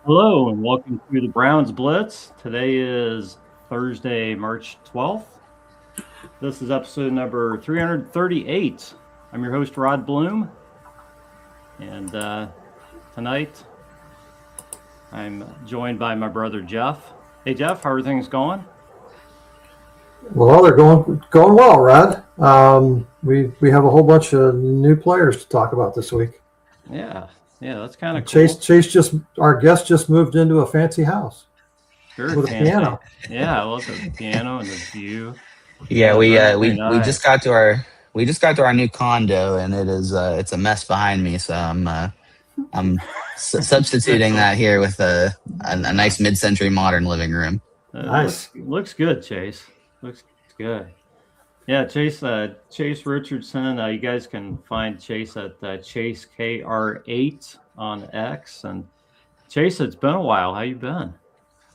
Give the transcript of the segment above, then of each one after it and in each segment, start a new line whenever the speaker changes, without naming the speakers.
Hello and welcome to the Browns Blitz. Today is Thursday, March 12th. This is episode number 338. I'm your host, Rod Bloom. And tonight I'm joined by my brother, Jeff. Hey, Jeff, how are things going?
Well, they're going well, Rod. We have a whole bunch of new players to talk about this week.
Yeah, that's kind of cool.
Chase our guest just moved into a fancy house
Very
with
fancy.
a piano.
Yeah, I love the piano and the view.
Yeah,
Very
we
nice.
just got to our new condo, and it's a mess behind me. So I'm substituting that here with a nice mid-century modern living room.
Nice.
Looks good, Chase. Looks good. Yeah, Chase Richardson. You guys can find Chase at Chase KR8 on X. And Chase, it's been a while. How you been?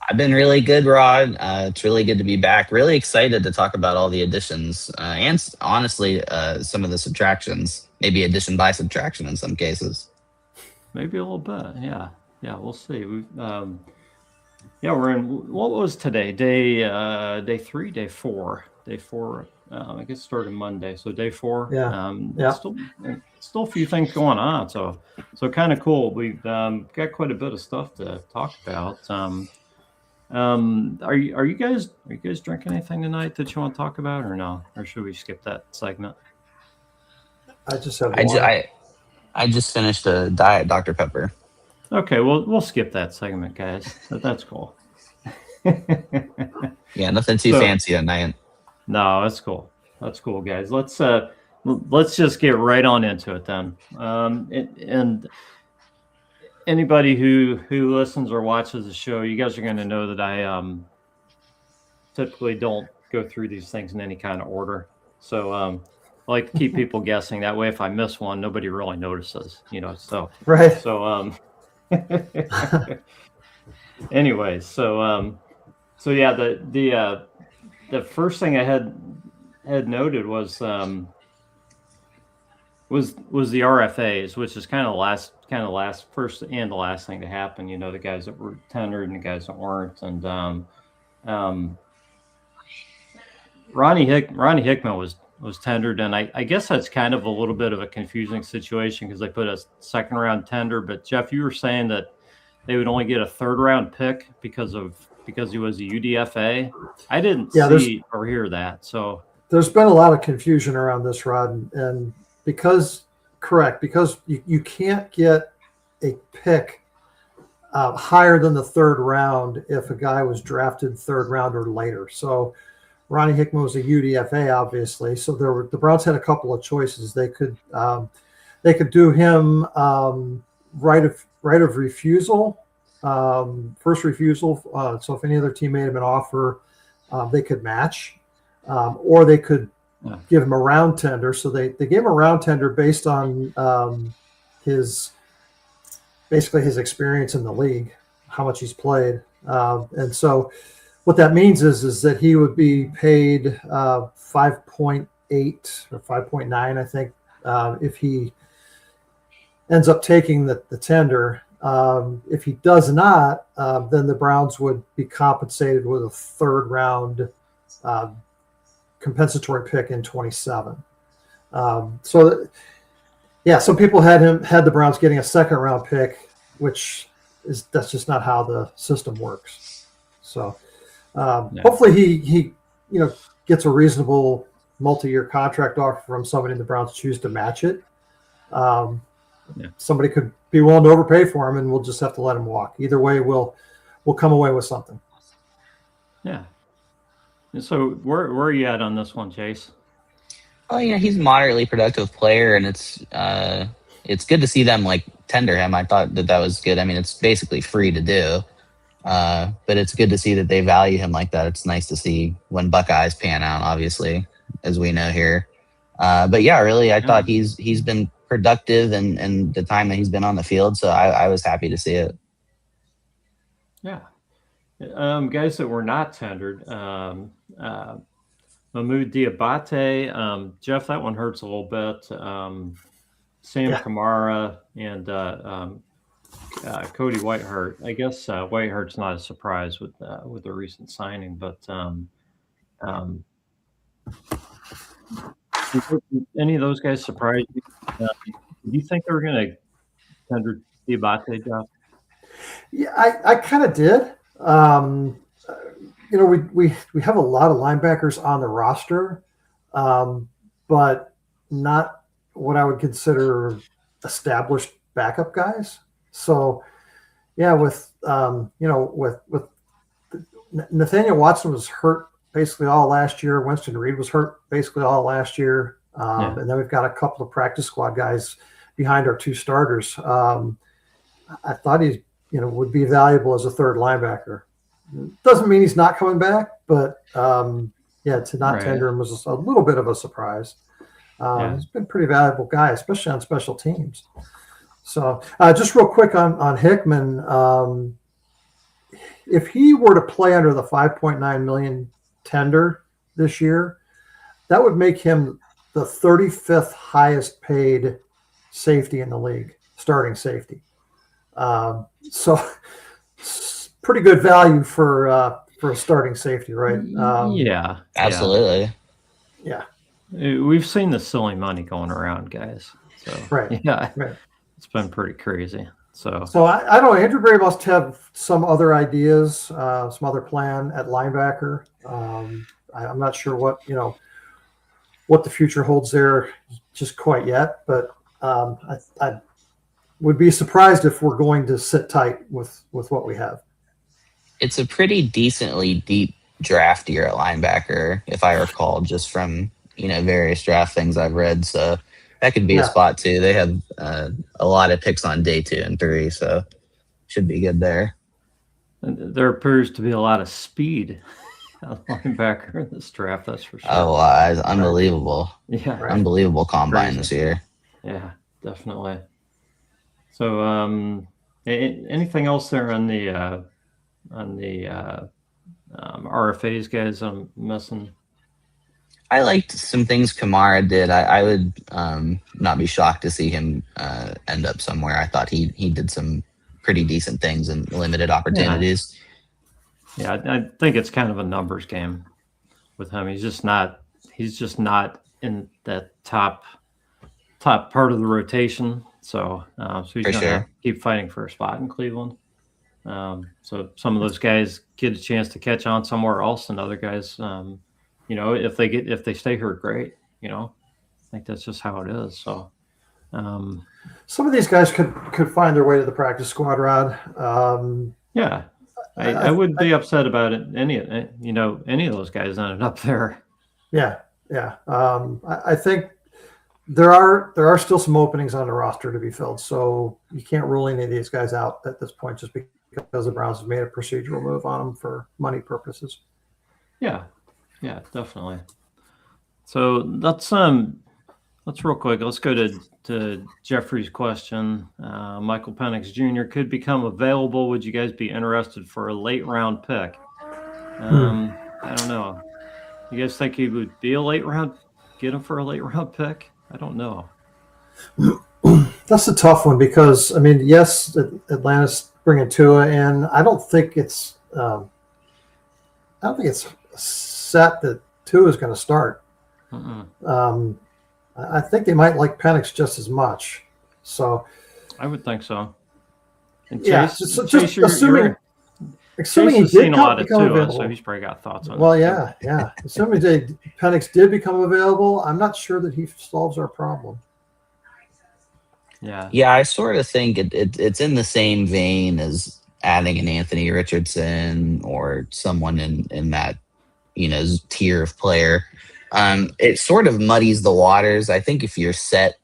I've been really good, Rod. It's really good to be back. Really excited to talk about all the additions and honestly some of the subtractions. Maybe addition by subtraction in some cases.
Maybe a little bit. Yeah, we'll see. We're in. What was today? Day 3, day 4, day 4. I guess it started Monday, so day 4.
Yeah.
Still a few things going on. So kind of cool. We've got quite a bit of stuff to talk about. Are you guys drinking anything tonight that you want to talk about, or no? Or should we skip that segment?
I just have
I, ju-
one.
I just finished a diet Dr. Pepper.
Okay, we'll skip that segment, guys. That's cool.
Yeah, nothing too fancy at night.
No, that's cool. That's cool, guys. Let's just get right on into it then. And anybody who listens or watches the show, you guys are going to know that I typically don't go through these things in any kind of order. So I like to keep people guessing. That way, if I miss one, nobody really notices. So
Right.
So anyways, so yeah, the first thing I had noted was the RFAs, which is kind of last first and the last thing to happen. The guys that were tendered and the guys that weren't, and Ronnie Hickman was tendered, and I guess that's kind of a little bit of a confusing situation because they put a second round tender. But Jeff, you were saying that they would only get a third round pick because he was a UDFA. I didn't see or hear that. So
there's been a lot of confusion around this, Rod, and because you can't get a pick higher than the third round if a guy was drafted third round or later. So Ronnie Hickman was a UDFA, obviously. So the Browns had a couple of choices. They could do him right of refusal, first refusal. So if any other team made him an offer, they could match, or they could give him a round tender. So they gave him a round tender based on his experience in the league, how much he's played, and so. What that means is that he would be paid 5.8 or 5.9, I think, if he ends up taking the tender. If he does not, then the Browns would be compensated with a third round compensatory pick in 27. Some people had the Browns getting a second round pick, that's just not how the system works. So. Hopefully he gets a reasonable multi-year contract offer from somebody in the Browns choose to match it. Somebody could be willing to overpay for him, and we'll just have to let him walk. Either way, we'll come away with something.
Yeah. So where are you at on this one, Chase?
Oh yeah, he's a moderately productive player, and it's good to see them tender him. I thought that was good. I mean, it's basically free to do. But it's good to see that they value him like that. It's nice to see when Buckeyes pan out, obviously, as we know here. But yeah, really, I thought he's been productive and the time that he's been on the field. So I was happy to see it.
Yeah. Guys that were not tendered, Mahmoud Diabate, Jeff, that one hurts a little bit. Sam Kamara and Cody Whiteheart. I guess Whiteheart's not a surprise with the recent signing, but um, did any of those guys surprise you? Do you think they were going to tender the Abate job?
Yeah, I kind of did. We have a lot of linebackers on the roster, but not what I would consider established backup guys. So, yeah, with Nathaniel Watson was hurt basically all last year. Winston Reed was hurt basically all last year, and then we've got a couple of practice squad guys behind our two starters. I thought he, would be valuable as a third linebacker. Doesn't mean he's not coming back, but to not tender him was a little bit of a surprise. He's been a pretty valuable guy, especially on special teams. So just real quick on Hickman, if he were to play under the $5.9 million tender this year, that would make him the 35th highest paid safety in the league, starting safety. So pretty good value for a starting safety, right?
Yeah,
absolutely.
Yeah.
We've seen the silly money going around, guys. So it's been pretty crazy. So
I don't know. Andrew Berry must have some other ideas, some other plan at linebacker. I'm not sure what the future holds there just quite yet, but I would be surprised if we're going to sit tight with what we have.
It's a pretty decently deep draft year at linebacker, if I recall, just from various draft things I've read. So that could be a spot too. They have a lot of picks on day 2 and 3, so should be good there.
And there appears to be a lot of speed at linebacker in this draft. That's for sure.
Oh, unbelievable!
Yeah,
unbelievable combine this year.
Yeah, definitely. So, anything else there on the RFAs, guys? I'm missing.
I liked some things Kamara did. I would not be shocked to see him end up somewhere. I thought he did some pretty decent things and limited opportunities.
Yeah, I think it's kind of a numbers game with him. He's just not in that top part of the rotation. So he's going to keep fighting for a spot in Cleveland. So some of those guys get a chance to catch on somewhere else, and other guys, if they stay hurt, great. I think that's just how it is. So
some of these guys could find their way to the practice squad, Rod.
I wouldn't be upset about it. Any of those guys ended up there.
Yeah. I think there are still some openings on the roster to be filled, so you can't rule any of these guys out at this point just because the Browns have made a procedural move on them for money purposes.
Yeah, definitely. So let's real quick. Let's go to Jeffrey's question. Michael Penix Jr. could become available. Would you guys be interested for a late round pick? I don't know. You guys think he would be a late round? Get him for a late round pick? I don't know.
That's a tough one because yes, Atlanta's bringing Tua in. I don't think it's set that Tua is going to start. I think they might like Penix just as much. So
I would think so. And
Chase, just assuming
he did seen a lot of Tua, so he's probably got thoughts on it.
Well, yeah. Assuming Penix did become available, I'm not sure that he solves our problem.
Yeah, I sort of think it's in the same vein as adding an Anthony Richardson or someone in that tier of player. It sort of muddies the waters. I think if you're set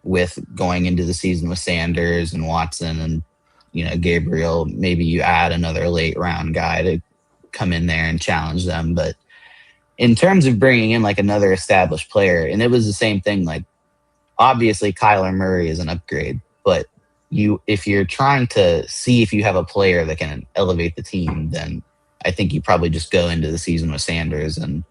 with going into the season with Sanders and Watson and Gabriel, maybe you add another late round guy to come in there and challenge them. But in terms of bringing in like another established player, and it was the same thing, like obviously Kyler Murray is an upgrade, but if you're trying to see if you have a player that can elevate the team, then I think you probably just go into the season with Sanders. And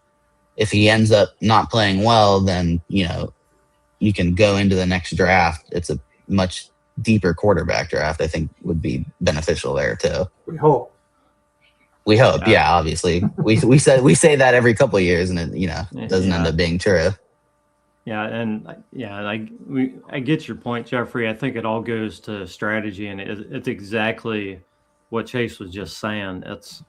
if he ends up not playing well, then you can go into the next draft. It's a much deeper quarterback draft, I think would be beneficial there too.
We hope.
We hope, yeah. Obviously, we say that every couple of years, and it doesn't end up being true.
I get your point, Jeffrey. I think it all goes to strategy, and it's exactly what Chase was just saying. It's,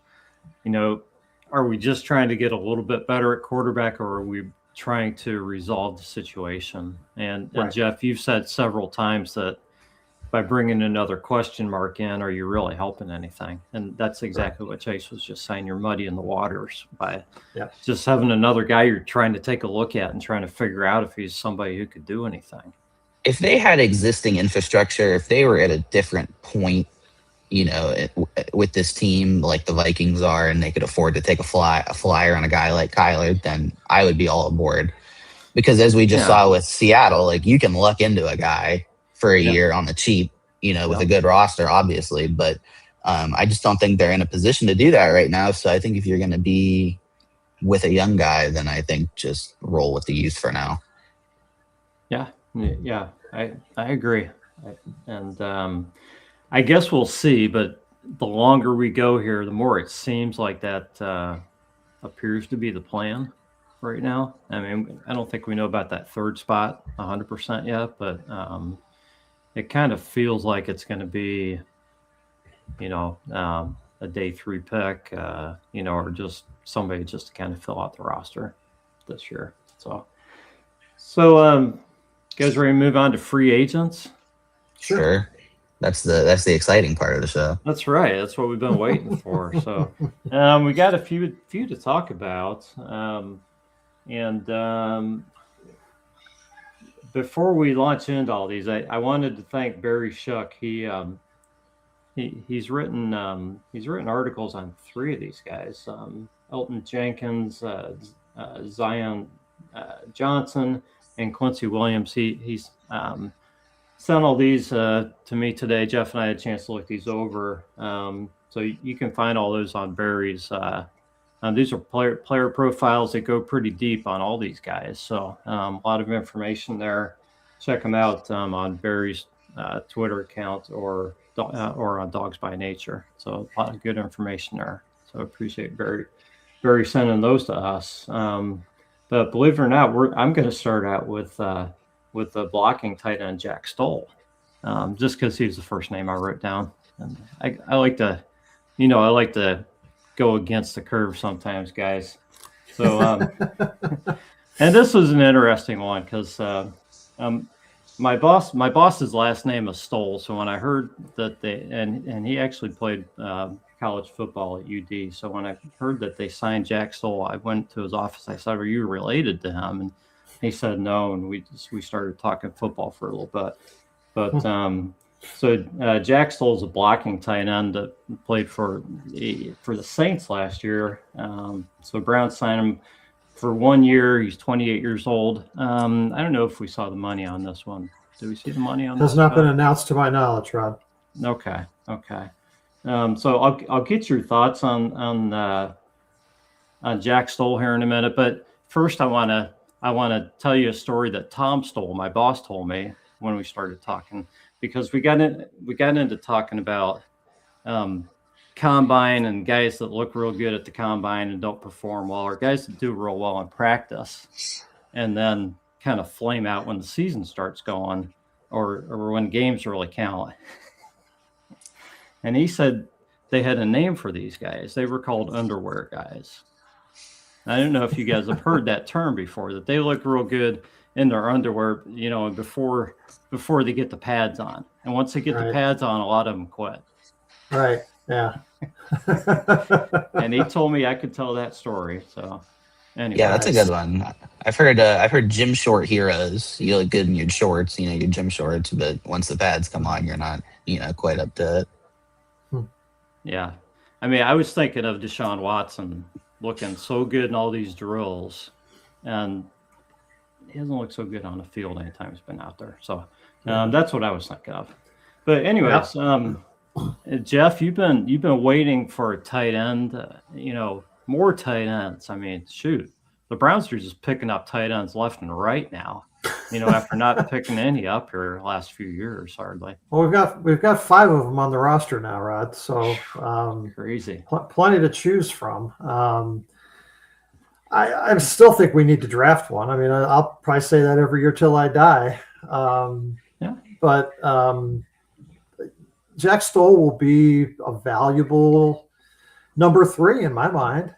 are we just trying to get a little bit better at quarterback, or are we trying to resolve the situation? And Jeff, you've said several times that by bringing another question mark in, are you really helping anything? And that's exactly what Chase was just saying. You're muddying the waters by just having another guy you're trying to take a look at and trying to figure out if he's somebody who could do anything.
If they had existing infrastructure, if they were at a different point, with this team like the Vikings are, and they could afford to take a flyer on a guy like Kyler, then I would be all aboard. Because as we just saw with Seattle, like you can luck into a guy for a year on the cheap, with a good roster, obviously. But I just don't think they're in a position to do that right now. So I think if you're going to be with a young guy, then I think just roll with the youth for now.
Yeah, I agree. I guess we'll see, but the longer we go here, the more it seems like that appears to be the plan right now. I mean, I don't think we know about that third spot 100% yet, but it kind of feels like it's going to be, a day 3 pick, or just somebody just to kind of fill out the roster this year. So guys ready to move on to free agents?
Sure. That's the exciting part of the show.
That's right. That's what we've been waiting for. So we got a few to talk about. Before we launch into all these, I wanted to thank Barry Shuck. He's written articles on 3 of these guys: Elton Jenkins, Zion Johnson, and Quincy Williams. He's sent all these to me today. Jeff and I had a chance to look these over. So you can find all those on Barry's. These are player profiles that go pretty deep on all these guys. So a lot of information there. Check them out on Barry's Twitter account or on Dogs by Nature. So a lot of good information there. So I appreciate Barry sending those to us. But believe it or not, I'm going to start out with the blocking tight end Jack Stoll, just because he's the first name I wrote down. And I like to, go against the curve sometimes, guys. So, and this was an interesting one because my boss's last name is Stoll. So when I heard that and he actually played college football at UD. So when I heard that they signed Jack Stoll, I went to his office. I said, "Are you related to him?" And he said no, and we started talking football for a little bit. But so Jack Stoll's a blocking tight end that played for the Saints last year. So Browns signed him for 1 year. He's 28 years old. I don't know if we saw the money on this one. Did we see the money on this?
Has not been announced to my knowledge, Rob.
Okay. So I'll get your thoughts on Jack Stoll here in a minute. But first, I want to tell you a story that Tom Stoll, my boss, told me when we started talking, because we got into talking about combine and guys that look real good at the combine and don't perform well, or guys that do real well in practice and then kind of flame out when the season starts going, or when games really count. And he said they had a name for these guys. They were called underwear guys. I don't know if you guys have heard that term before, that they look real good in their underwear, before they get the pads on. And once they get the pads on, a lot of them quit.
Right. Yeah.
And he told me I could tell that story. So anyway.
Yeah, that's a good one. I've heard gym short heroes. You look good in your shorts, your gym shorts, but once the pads come on, you're not, quite up to it.
Yeah. I mean, I was thinking of Deshaun Watson looking so good in all these drills, and he doesn't look so good on the field anytime he's been out there. So that's what I was thinking of. But anyways, Jeff, you've been waiting for a tight end, more tight ends. I mean, shoot, the Browns are just picking up tight ends left and right now. After not picking any up here last few years, hardly.
Well, we've got 5 of them on the roster now, Rod. So
Crazy.
Plenty to choose from. I still think we need to draft one. I mean, I'll probably say that every year till I die. But Jack Stoll will be a valuable number 3 in my mind.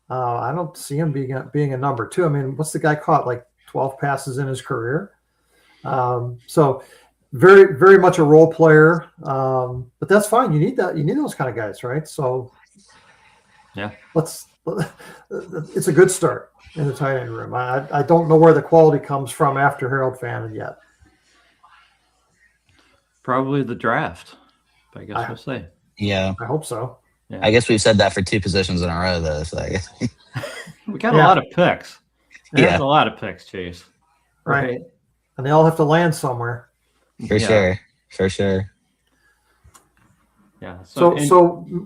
I don't see him being a number 2. I mean, what's the guy caught? Like 12 passes in his career. So very, very much a role player. But that's fine. You need that. You need those kind of guys, right? So
yeah,
it's a good start in the tight end room. I don't know where the quality comes from after Harold Fannin yet.
Probably the draft, I guess we'll say.
Yeah.
I hope so.
Yeah. I guess we've said that for 2 positions in a row, though. So I guess
we got a lot of picks.
Yeah,
a lot of picks, Chase.
Right. And they all have to land somewhere.
For sure.
Yeah.
So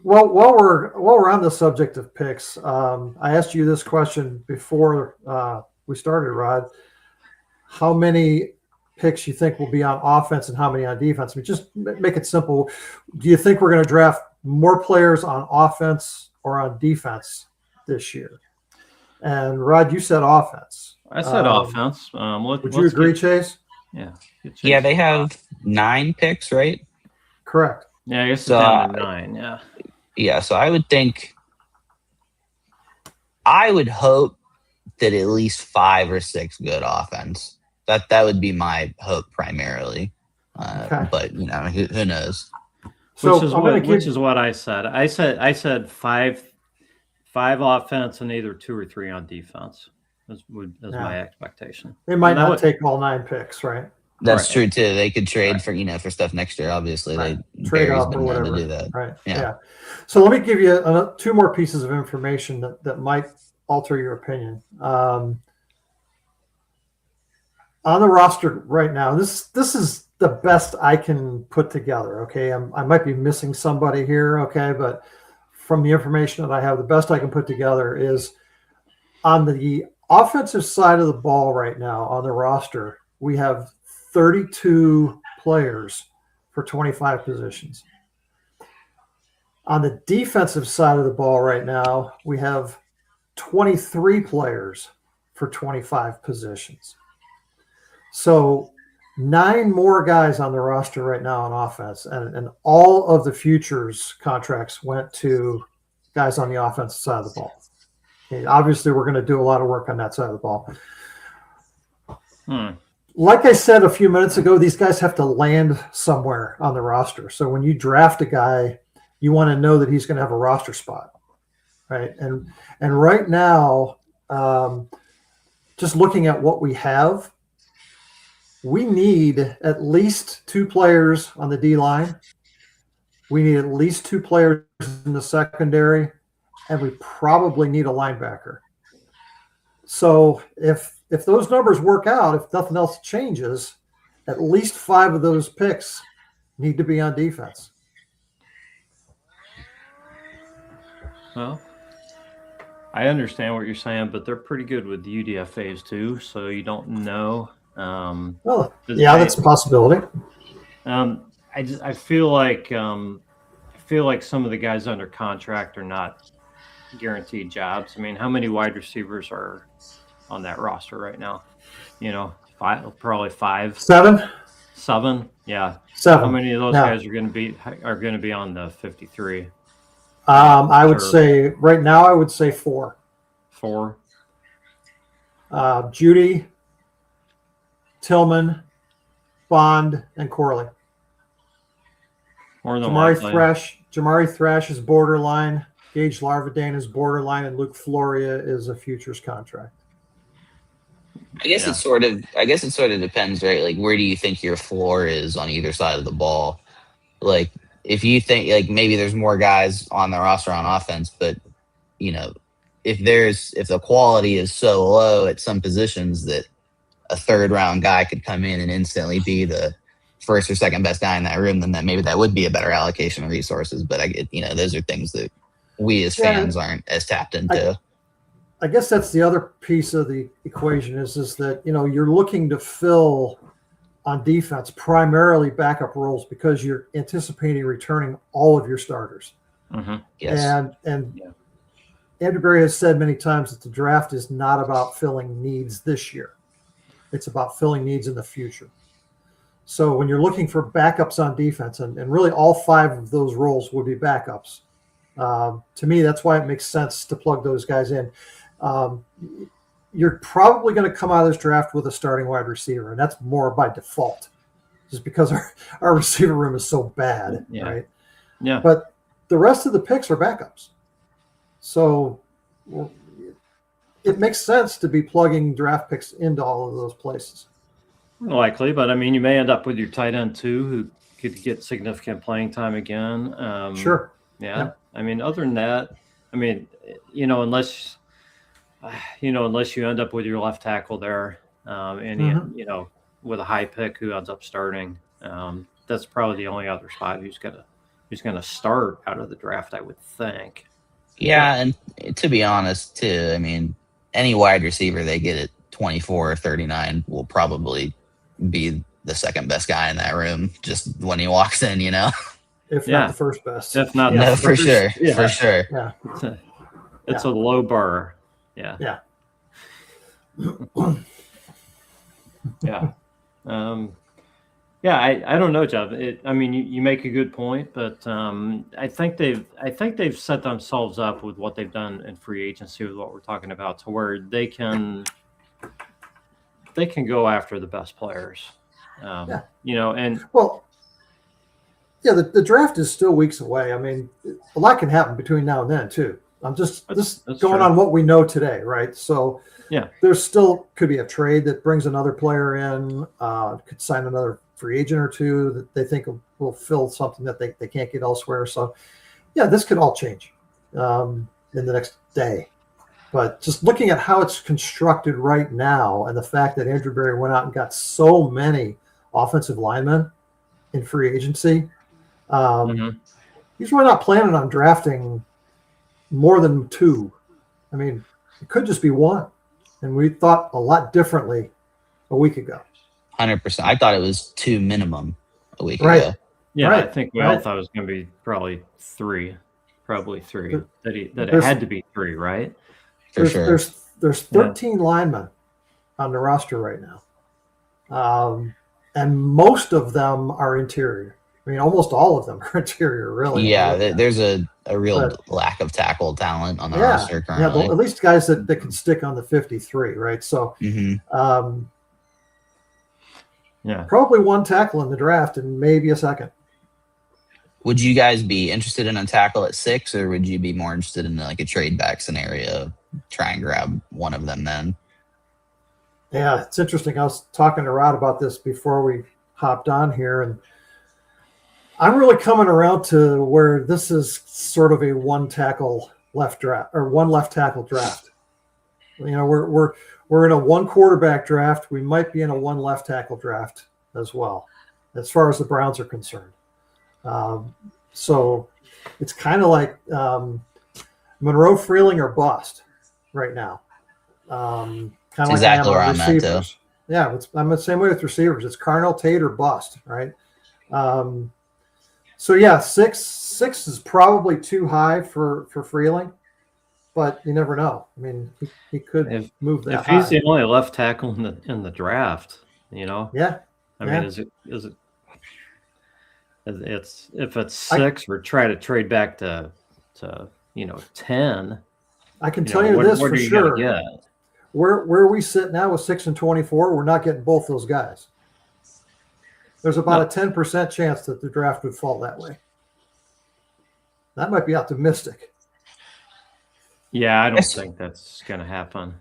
while we're on the subject of picks, I asked you this question before we started, Rod. How many picks you think will be on offense and how many on defense? I mean, just make it simple. Do you think we're going to draft more players on offense or on defense this year? And Rod, you said offense.
I said offense.
Would you agree, Chase?
Yeah.
Yeah, they have 9 picks, right?
Correct.
Yeah, I guess it's down to 9. Yeah.
Yeah, so I would hope that at least 5 or 6 good offense. That would be my hope primarily.
Okay.
But who knows?
So
which is what I said. I said 5 offense and either 2 or 3 on defense. Is my expectation.
They might not take all 9 picks, right?
That's true too. They could trade for stuff next year. Obviously,
right.
They
trade
Barry's
up or
been known
whatever.
to do that.
Right.
Yeah.
So let me give you 2 more pieces of information that might alter your opinion. On the roster right now, this is the best I can put together. Okay, I might be missing somebody here. Okay, but from the information that I have, the best I can put together is on the offensive side of the ball right now on the roster. We have 32 players for 25 positions. On the defensive side of the ball right now, we have 23 players for 25 positions. So 9 more guys on the roster right now on offense, and all of the futures contracts went to guys on the offensive side of the ball. Okay, obviously, we're going to do a lot of work on that side of the ball. Like I said a few minutes ago, these guys have to land somewhere on the roster. So when you draft a guy, you want to know that he's going to have a roster spot, right? And right now, just looking at what we have, we need at least 2 players on the D line. We need at least 2 players in the secondary, and we probably need a linebacker. So if those numbers work out, if nothing else changes, at least 5 of those picks need to be on defense.
Well, I understand what you're saying, but they're pretty good with UDFAs too, so you don't know.
That's a possibility.
I feel like some of the guys under contract are not guaranteed jobs. I mean, how many wide receivers are on that roster right now? 5, probably 5.
7.
7, yeah.
7.
How many of those guys are going to be on the 53?
I would say right now, I would say 4.
4.
Judy, Tillman, Bond, and Corley.
More than
Jamari Thrash is borderline. Gage Larvadain is borderline, and Luke Floria is a futures contract.
I guess it sort of depends, right? Like, where do you think your floor is on either side of the ball? Like, if you think like maybe there's more guys on the roster on offense, but if the quality is so low at some positions that a 3rd round guy could come in and instantly be the 1st or 2nd best guy in that room, then that would be a better allocation of resources. But those are things that we as fans aren't as tapped into.
I guess that's the other piece of the equation is that, you're looking to fill on defense primarily backup roles because you're anticipating returning all of your starters.
Mm-hmm.
Yes.
And Andrew Berry has said many times that the draft is not about filling needs this year. It's about filling needs in the future. So when you're looking for backups on defense, and really all 5 of those roles would be backups, to me, that's why it makes sense to plug those guys in. You're probably going to come out of this draft with a starting wide receiver, and that's more by default, just because our receiver room is so bad, right?
Yeah.
But the rest of the picks are backups. So it makes sense to be plugging draft picks into all of those places.
Likely, but I mean, you may end up with your tight end too, who could get significant playing time again.
Sure.
Yeah. I mean, other than that, I mean, unless you end up with your left tackle there, and with a high pick who ends up starting, that's probably the only other spot who's gonna start out of the draft, I would think.
Yeah, and to be honest, too, I mean, any wide receiver they get at 24 or 39 will probably be the second best guy in that room just when he walks in,
If not the first best.
If not,
no, for sure.
Yeah.
For sure.
Yeah.
It's a low bar. Yeah.
Yeah.
Yeah. I don't know, Jeff. I mean, you make a good point, but I think they've set themselves up with what they've done in free agency with what we're talking about to where they can go after the best players. And
the draft is still weeks away. I mean, a lot can happen between now and then too. I'm just going
true.
on what we know today, right? So
yeah,
there still could be a trade that brings another player in, could sign another free agent or two that they think will fill something that they can't get elsewhere. So yeah, this could all change in the next day. But just looking at how it's constructed right now and the fact that Andrew Berry went out and got so many offensive linemen in free agency, he's really not planning on drafting more than 2. I mean, it could just be 1. And we thought a lot differently a week ago.
100%. I thought it was 2 minimum a week
right.
ago.
Yeah,
right.
I think we all thought it was going to be probably 3. That it had to be 3, right?
For sure.
There's 13 linemen on the roster right now. And most of them are interior. I mean, almost all of them are interior, really.
Yeah, there's a real lack of tackle talent on the roster currently.
Yeah, at least guys that can stick on the 53, right? So probably 1 tackle in the draft and maybe a second.
Would you guys be interested in a tackle at 6, or would you be more interested in like a trade back scenario? Try and grab one of them then.
Yeah, it's interesting. I was talking to Rod about this before we hopped on here, and I'm really coming around to where this is sort of a 1 tackle left draft or 1 left tackle draft. We're in a 1 quarterback draft. We might be in a 1 left tackle draft as well, as far as the Browns are concerned. So it's kind of like Monroe, Freeling, or bust right now. Kind of like
exactly where I'm
receivers.
at too.
Yeah, I'm the same way with receivers. It's Carnell, Tate, or bust, right? So yeah, 6 is probably too high for Freeling, but you never know. I mean, he could move that.
If he's the only left tackle in the draft,
Yeah.
I mean, is it? It's if it's 6 or try to trade back to 10.
I can tell you this for sure.
Yeah.
Where we sit now with 6 and 24, we're not getting both those guys. There's about a 10% chance that the draft would fall that way. That might be optimistic.
Yeah, I don't think that's going to happen.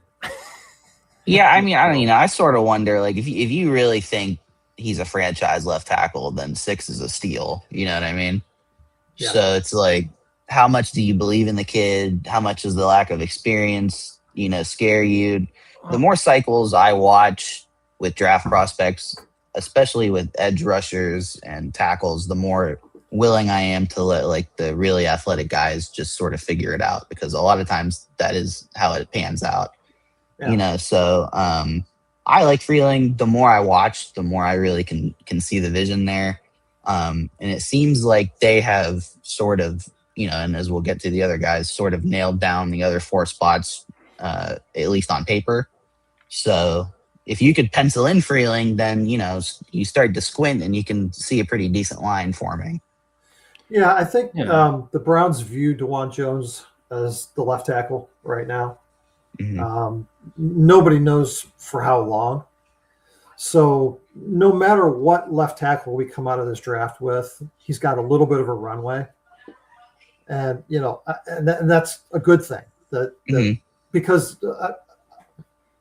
Yeah, I mean, I sort of wonder, like, if you really think he's a franchise left tackle, then 6 is a steal. You know what I mean?
Yeah.
So it's like, how much do you believe in the kid? How much does the lack of experience, scare you? The more cycles I watch with draft prospects, especially with edge rushers and tackles, the more willing I am to let like the really athletic guys just sort of figure it out, because a lot of times that is how it pans out.
Yeah.
So I like Freeling. The more I watch, the more I really can see the vision there. And it seems like they have sort of, and as we'll get to the other guys, sort of nailed down the other 4 spots, at least on paper. So if you could pencil in Freeling, then, you start to squint and you can see a pretty decent line forming.
Yeah, I think the Browns view DeJuan Jones as the left tackle right now.
Mm-hmm.
Nobody knows for how long. So no matter what left tackle we come out of this draft with, he's got a little bit of a runway. And, and that's a good thing because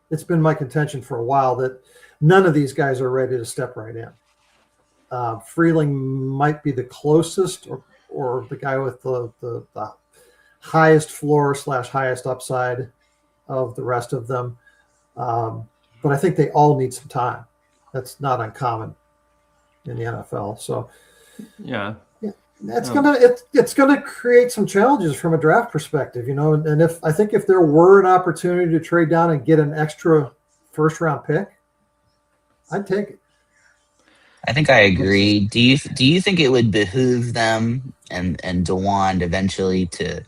it's been my contention for a while that none of these guys are ready to step right in. Freeling might be the closest or the guy with the highest floor / highest upside of the rest of them. But I think they all need some time. That's not uncommon in the NFL. So
yeah.
It's gonna create some challenges from a draft perspective, and if there were an opportunity to trade down and get an extra first round pick, I'd take it.
I think I agree. Do you think it would behoove them and DeJuan eventually to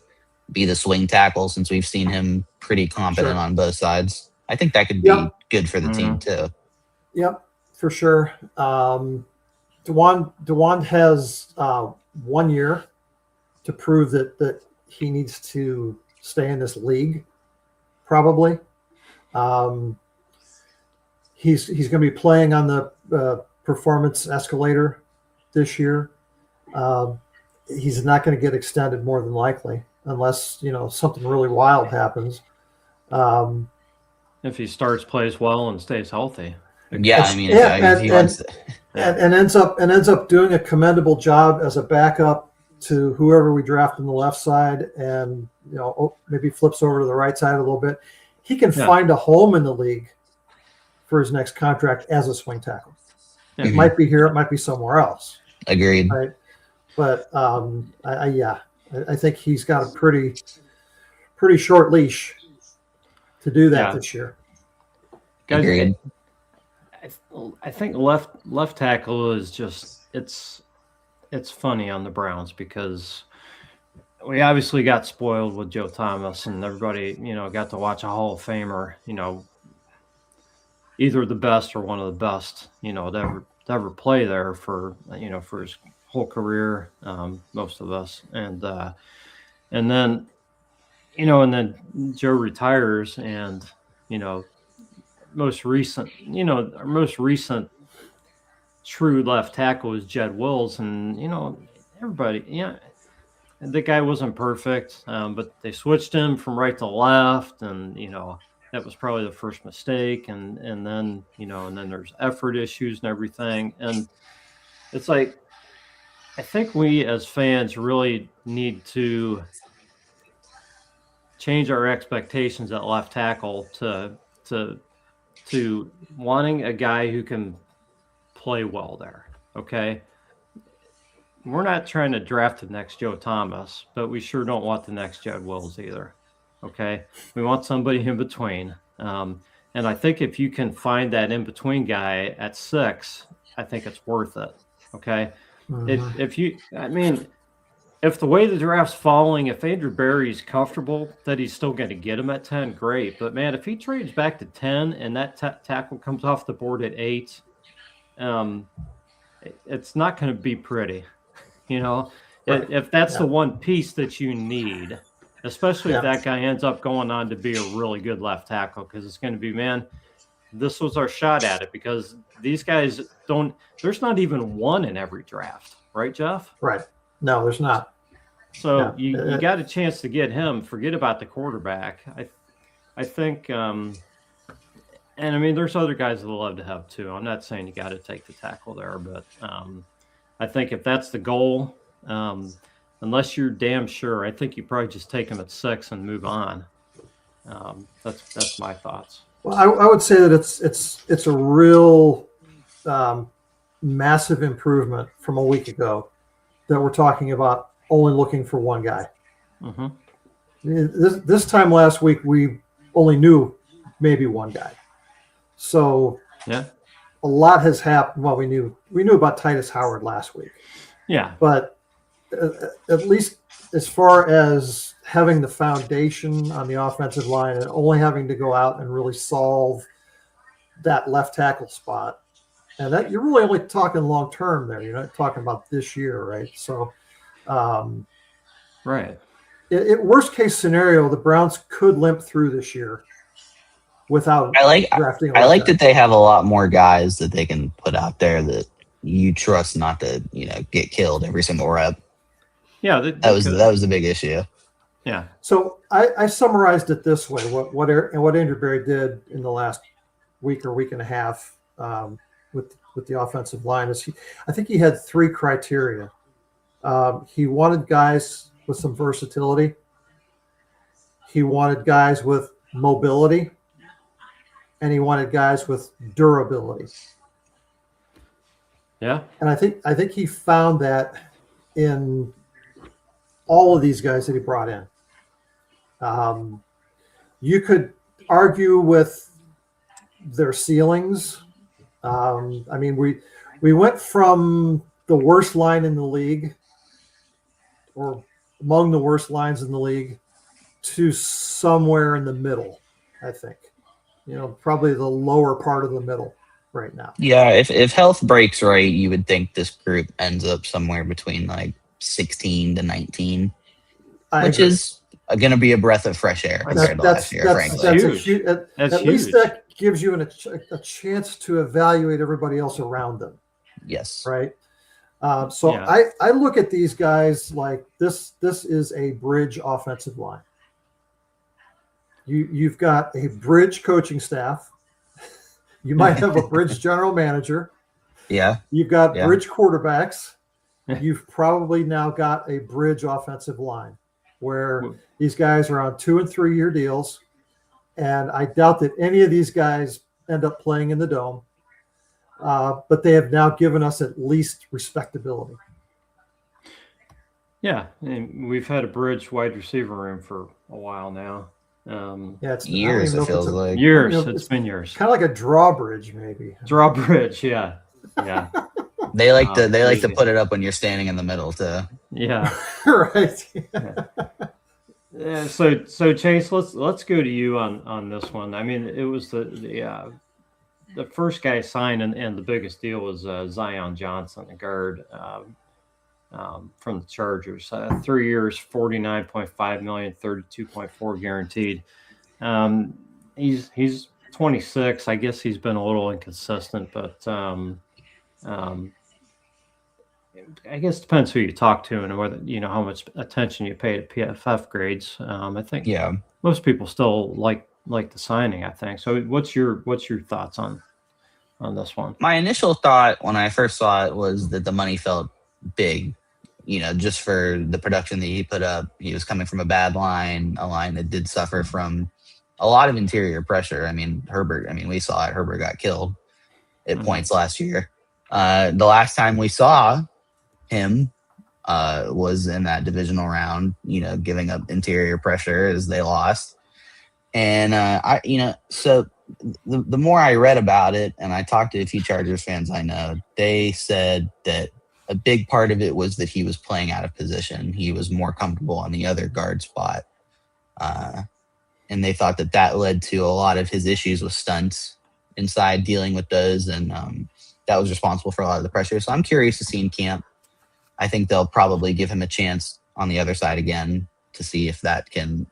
be the swing tackle, since we've seen him pretty competent on both sides? I think that could be good for the team too.
Yep, for sure. DeJuan has 1 year to prove that he needs to stay in this league. Probably, he's going to be playing on the performance escalator this year. He's not going to get extended more than likely, unless something really wild happens.
If he plays well, and stays healthy.
Yeah, I mean, if he wants to.
And ends up doing a commendable job as a backup to whoever we draft on the left side, and maybe flips over to the right side a little bit. He can find a home in the league for his next contract as a swing tackle. It might be here, it might be somewhere else.
Agreed.
Right? But I think he's got a pretty short leash to do that this year.
Agreed.
I think left tackle is just it's funny on the Browns because we obviously got spoiled with Joe Thomas, and everybody got to watch a Hall of Famer, either the best or one of the best, to ever play there for for his whole career, most of us, and then Joe retires, and our most recent true left tackle is Jed Wills, and everybody, the guy wasn't perfect, but they switched him from right to left, and that was probably the first mistake, and then and then there's effort issues and everything, and it's like I think we as fans really need to change our expectations at left tackle to wanting a guy who can play well there. Okay. We're not trying to draft the next Joe Thomas, but we sure don't want the next Jed Wills either. Okay. We want somebody in between. And I think if you can find that in between guy at 6, I think it's worth it. Okay. If the way the draft's falling, if Andrew Berry's comfortable that he's still going to get him at 10, great. But man, if he trades back to 10 and that tackle comes off the board at 8, it's not going to be pretty. If that's the one piece that you need, especially if that guy ends up going on to be a really good left tackle, because it's going to be, man, this was our shot at it, because these guys there's not even one in every draft, right, Jeff?
Right. No, there's not.
So you got a chance to get him. Forget about the quarterback. I think, and I mean, there's other guys that I'd love to have too. I'm not saying you got to take the tackle there, but I think if that's the goal, unless you're damn sure, I think you probably just take him at 6 and move on. That's my thoughts.
Well, I would say that it's a real massive improvement from a week ago that we're talking about only looking for one guy.
Mm-hmm.
This time last week, we only knew maybe one guy. So
Yeah.
a lot has happened. Well, we knew about Titus Howard last week.
Yeah.
But at least as far as having the foundation on the offensive line and only having to go out and really solve that left tackle spot, and that you're really only talking long term there. You're not talking about this year, right? So,
Right.
Worst case scenario, the Browns could limp through this year without drafting.
I like that they have a lot more guys that they can put out there that you trust not to, get killed every single rep.
Yeah,
that was the big issue.
Yeah.
So I summarized it this way: what Andrew Berry did in the last week or week and a half with the offensive line is I think he had 3 criteria. He wanted guys with some versatility. He wanted guys with mobility, and he wanted guys with durability.
Yeah.
And I think he found that in all of these guys that he brought in. You could argue with their ceilings. I mean, we went from the worst line in the league, or among the worst lines in the league, to somewhere in the middle, I think. Probably the lower part of the middle right now.
Yeah, if health breaks right, you would think this group ends up somewhere between like 16 to 19, which is going to be a breath of fresh air compared to last year, frankly.
That's huge. At
huge.
least that gives you a chance to evaluate everybody else around them.
Yes.
Right. I look at these guys like this is a bridge offensive line. You've got a bridge coaching staff. You might have a bridge general manager.
Yeah.
You've got bridge quarterbacks. You've probably now got a bridge offensive line where these guys are on 2 and 3 year deals. And I doubt that any of these guys end up playing in the dome. But they have now given us at least respectability.
Yeah. And we've had a bridge wide receiver room for a while now.
It's
years. It feels like
years. It's been years.
Kind of like a drawbridge, maybe.
Drawbridge, yeah.
They like to put it up when you're standing in the middle too.
Yeah.
Right.
Yeah. So Chase, let's go to you on this one. I mean, it was the first guy signed, and the biggest deal was Zion Johnson, a guard from the Chargers. 3 years, $49.5 million, 32.4 guaranteed. He's 26. I guess he's been a little inconsistent, but I guess it depends who you talk to and whether how much attention you pay to PFF grades. I think most people still like the signing, I think. So what's your thoughts on this one?
My initial thought when I first saw it was that the money felt big, just for the production that he put up. He was coming from a bad line, a line that did suffer from a lot of interior pressure. I mean, we saw it. Herbert got killed at points last year. The last time we saw him was in that divisional round, giving up interior pressure as they lost. And so the more I read about it, and I talked to a few Chargers fans I know, they said that a big part of it was that he was playing out of position. He was more comfortable on the other guard spot. And they thought that led to a lot of his issues with stunts inside, dealing with those. And that was responsible for a lot of the pressure. So I'm curious to see in camp. I think they'll probably give him a chance on the other side again to see if that can,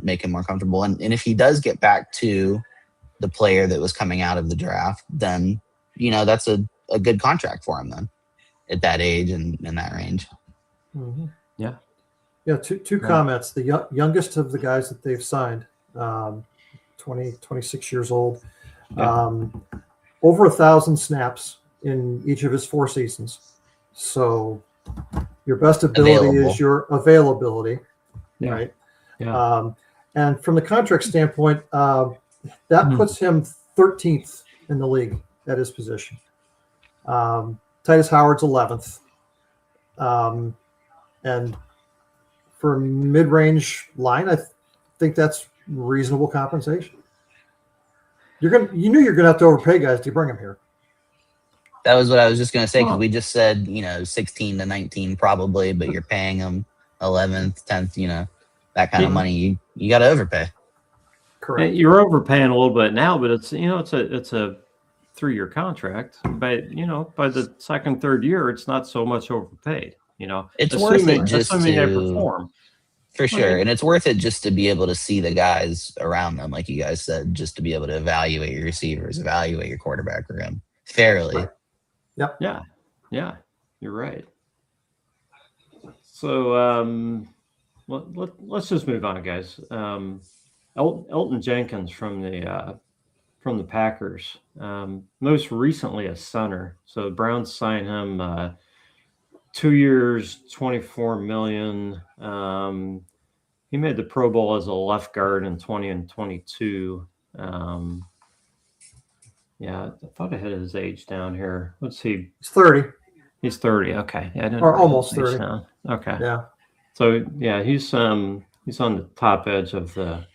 make him more comfortable. And if he does get back to the player that was coming out of the draft, then, that's a good contract for him then at that age and in that range.
Mm-hmm.
Yeah.
Yeah. Two comments. The youngest of the guys that they've signed, 26 years old, over 1,000 snaps in each of his 4 seasons. So your best ability is your availability, right? Yeah. And from the contract standpoint, that puts him 13th in the league at his position. Titus Howard's 11th. And for mid-range line, I think that's reasonable compensation. You knew you're gonna have to overpay guys to bring them here.
That was what I was just going to say, because
Well-
we just said, 16 to 19 probably, but you're paying them 11th, 10th, that kind of
Yeah.
money. You got to overpay.
Correct.
You're overpaying a little bit now, but it's a 3-year contract. But by the second, third year, it's not so much overpaid.
It's worth it just
assuming they
to,
perform.
for sure.
Right.
And it's worth it just to be able to see the guys around them, like you guys said, just to be able to evaluate your receivers, evaluate your quarterback room fairly.
Right. Yep.
Yeah, you're right. So let's just move on, guys. Elton Jenkins from the Packers, most recently a center. So the Browns signed him 2 years, $24 million. He made the Pro Bowl as a left guard in 20 and 22. Yeah, I thought I had his age down here. Let's see.
He's 30.
He's 30. Okay. Yeah, I didn't
Or
write
almost
his age
30.
down. Okay.
Yeah.
So yeah, he's on the top edge of the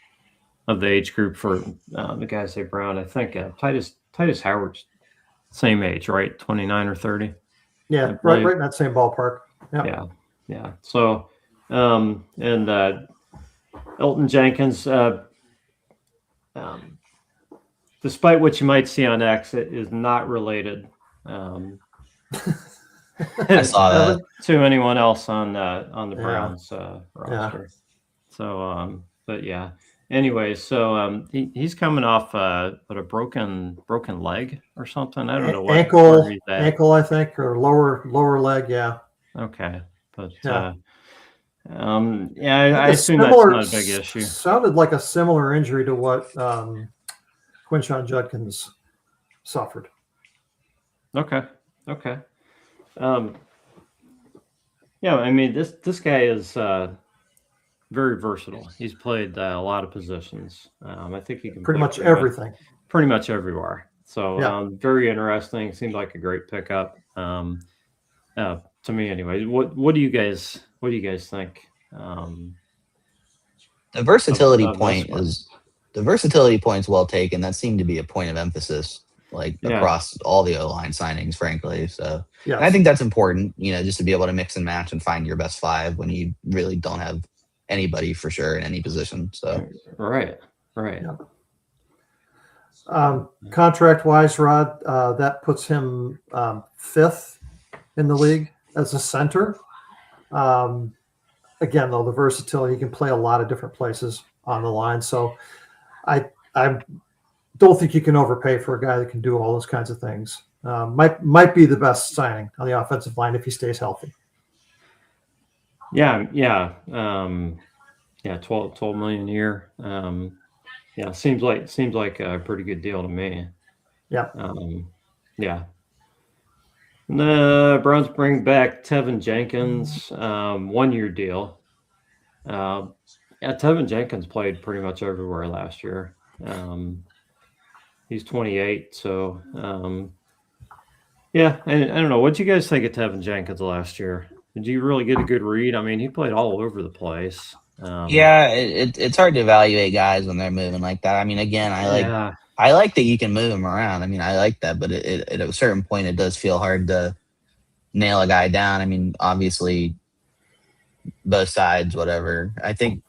age group for the guys they Brown. I think Titus Howard's same age, right? 29 or 30.
Yeah, right in that same ballpark.
Yeah. So and Elton Jenkins, despite what you might see on X, it is not related
I saw that.
to anyone else on the
Yeah.
Browns roster. So, but yeah. Anyway, so he's coming off a broken leg or something. I don't know what
ankle, I think, or lower leg. Yeah.
Okay, but
Yeah.
I assume that's not a big issue.
Sounded like a similar injury to what Quinshon Judkins suffered.
Okay. Yeah, I mean this guy is very versatile. He's played a lot of positions. I think he can
Pretty
play
much everything.
pretty much everywhere. So
Yeah.
very interesting. Seemed like a great pickup to me, anyway. What do you guys think?
The versatility
of
point
this
is well taken. That seemed to be a point of emphasis, across all the O-line signings, frankly. So
Yeah.
and I think that's important, just to be able to mix and match and find your best five when you really don't have anybody for sure in any position. So
Right.
Yeah. Contract wise, Rod, that puts him 5th in the league as a center. Again, though, the versatility, he can play a lot of different places on the line. So I don't think you can overpay for a guy that can do all those kinds of things. Might be the best signing on the offensive line if he stays healthy.
Yeah. 12 million a year. Seems like a pretty good deal to me.
Yeah.
Yeah. And the Browns bring back Tevin Jenkins, 1-year deal. Tevin Jenkins played pretty much everywhere last year. He's 28, so I don't know. What did you guys think of Tevin Jenkins last year? Did you really get a good read? I mean, he played all over the place.
It's hard to evaluate guys when they're moving like that. I mean, again, I like that you can move them around. I mean, I like that, but at a certain point, it does feel hard to nail a guy down. I mean, obviously, both sides, whatever. I think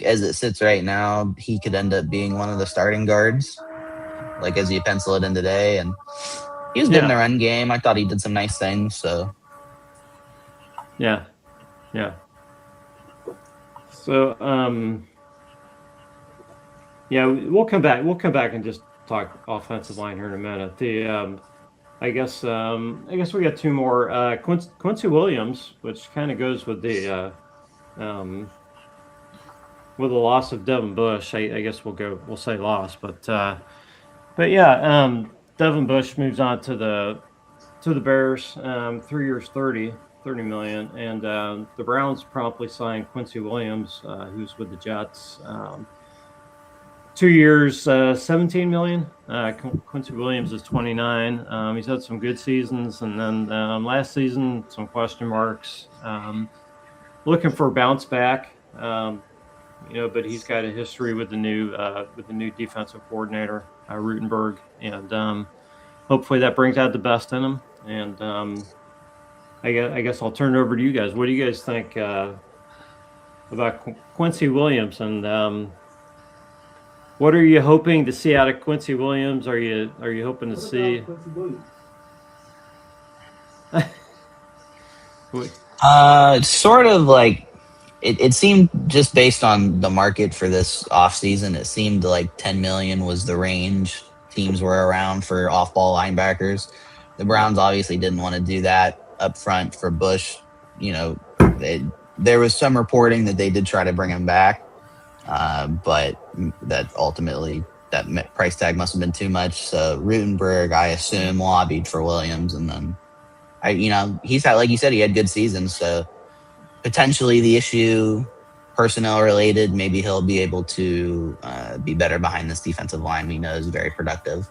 as it sits right now, he could end up being one of the starting guards, as you pencil it in today. And he was good in the run game. I thought he did some nice things. So,
yeah. So, we'll come back. We'll come back and just talk offensive line here in a minute. I guess we got 2 more. Quincy Williams, which kind of goes with the loss of Devin Bush. I guess we'll say loss, but yeah, Devin Bush moves on to the Bears. 3 years, $30 million, and the Browns promptly signed Quincy Williams, who's with the Jets. 2 years, 17 million. Quincy Williams is 29. He's had some good seasons, and then last season some question marks. Looking for a bounce back, but he's got a history with the new defensive coordinator, Rutenberg, and hopefully that brings out the best in him. And I guess I'll turn it over to you guys. What do you guys think about Quincy Williams, and what are you hoping to see out of Quincy Williams? Are you hoping to see?
Sort of like it seemed, just based on the market for this offseason, it seemed like 10 million was the range teams were around for off-ball linebackers. The Browns obviously didn't want to do that up front for Bush. There was some reporting that they did try to bring him back, but that ultimately that price tag must have been too much. So Rutenberg, I assume, lobbied for Williams, and then he's had, like you said, he had good seasons. So potentially the issue personnel related, maybe he'll be able to be better behind this defensive line we know is very productive.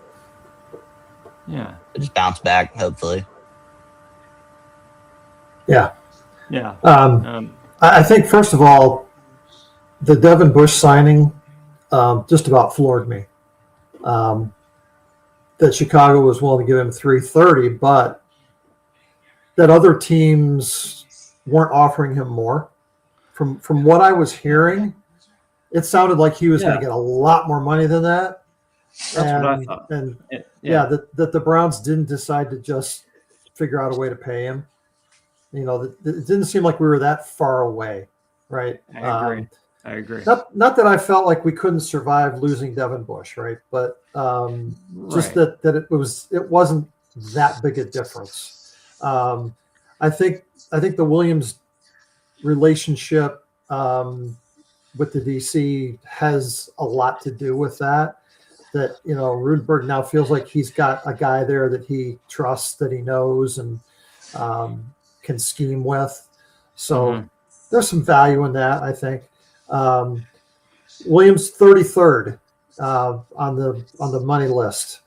Yeah.
So just bounce back, hopefully.
Yeah.
Yeah.
I think, first of all, the Devin Bush signing just about floored me. That Chicago was willing to give him $330, but that other teams weren't offering him more. From what I was hearing, it sounded like he was going to get a lot more money than that.
That's what I thought.
And that the Browns didn't decide to just figure out a way to pay him. It didn't seem like we were that far away, right?
I agree.
Not that I felt like we couldn't survive losing Devin Bush, right? But just that it wasn't that big a difference. I think the Williams relationship with the DC has a lot to do with that. That Rudenberg now feels like he's got a guy there that he trusts, that he knows, and can scheme with. So there's some value in that, I think. Williams 33rd on the money list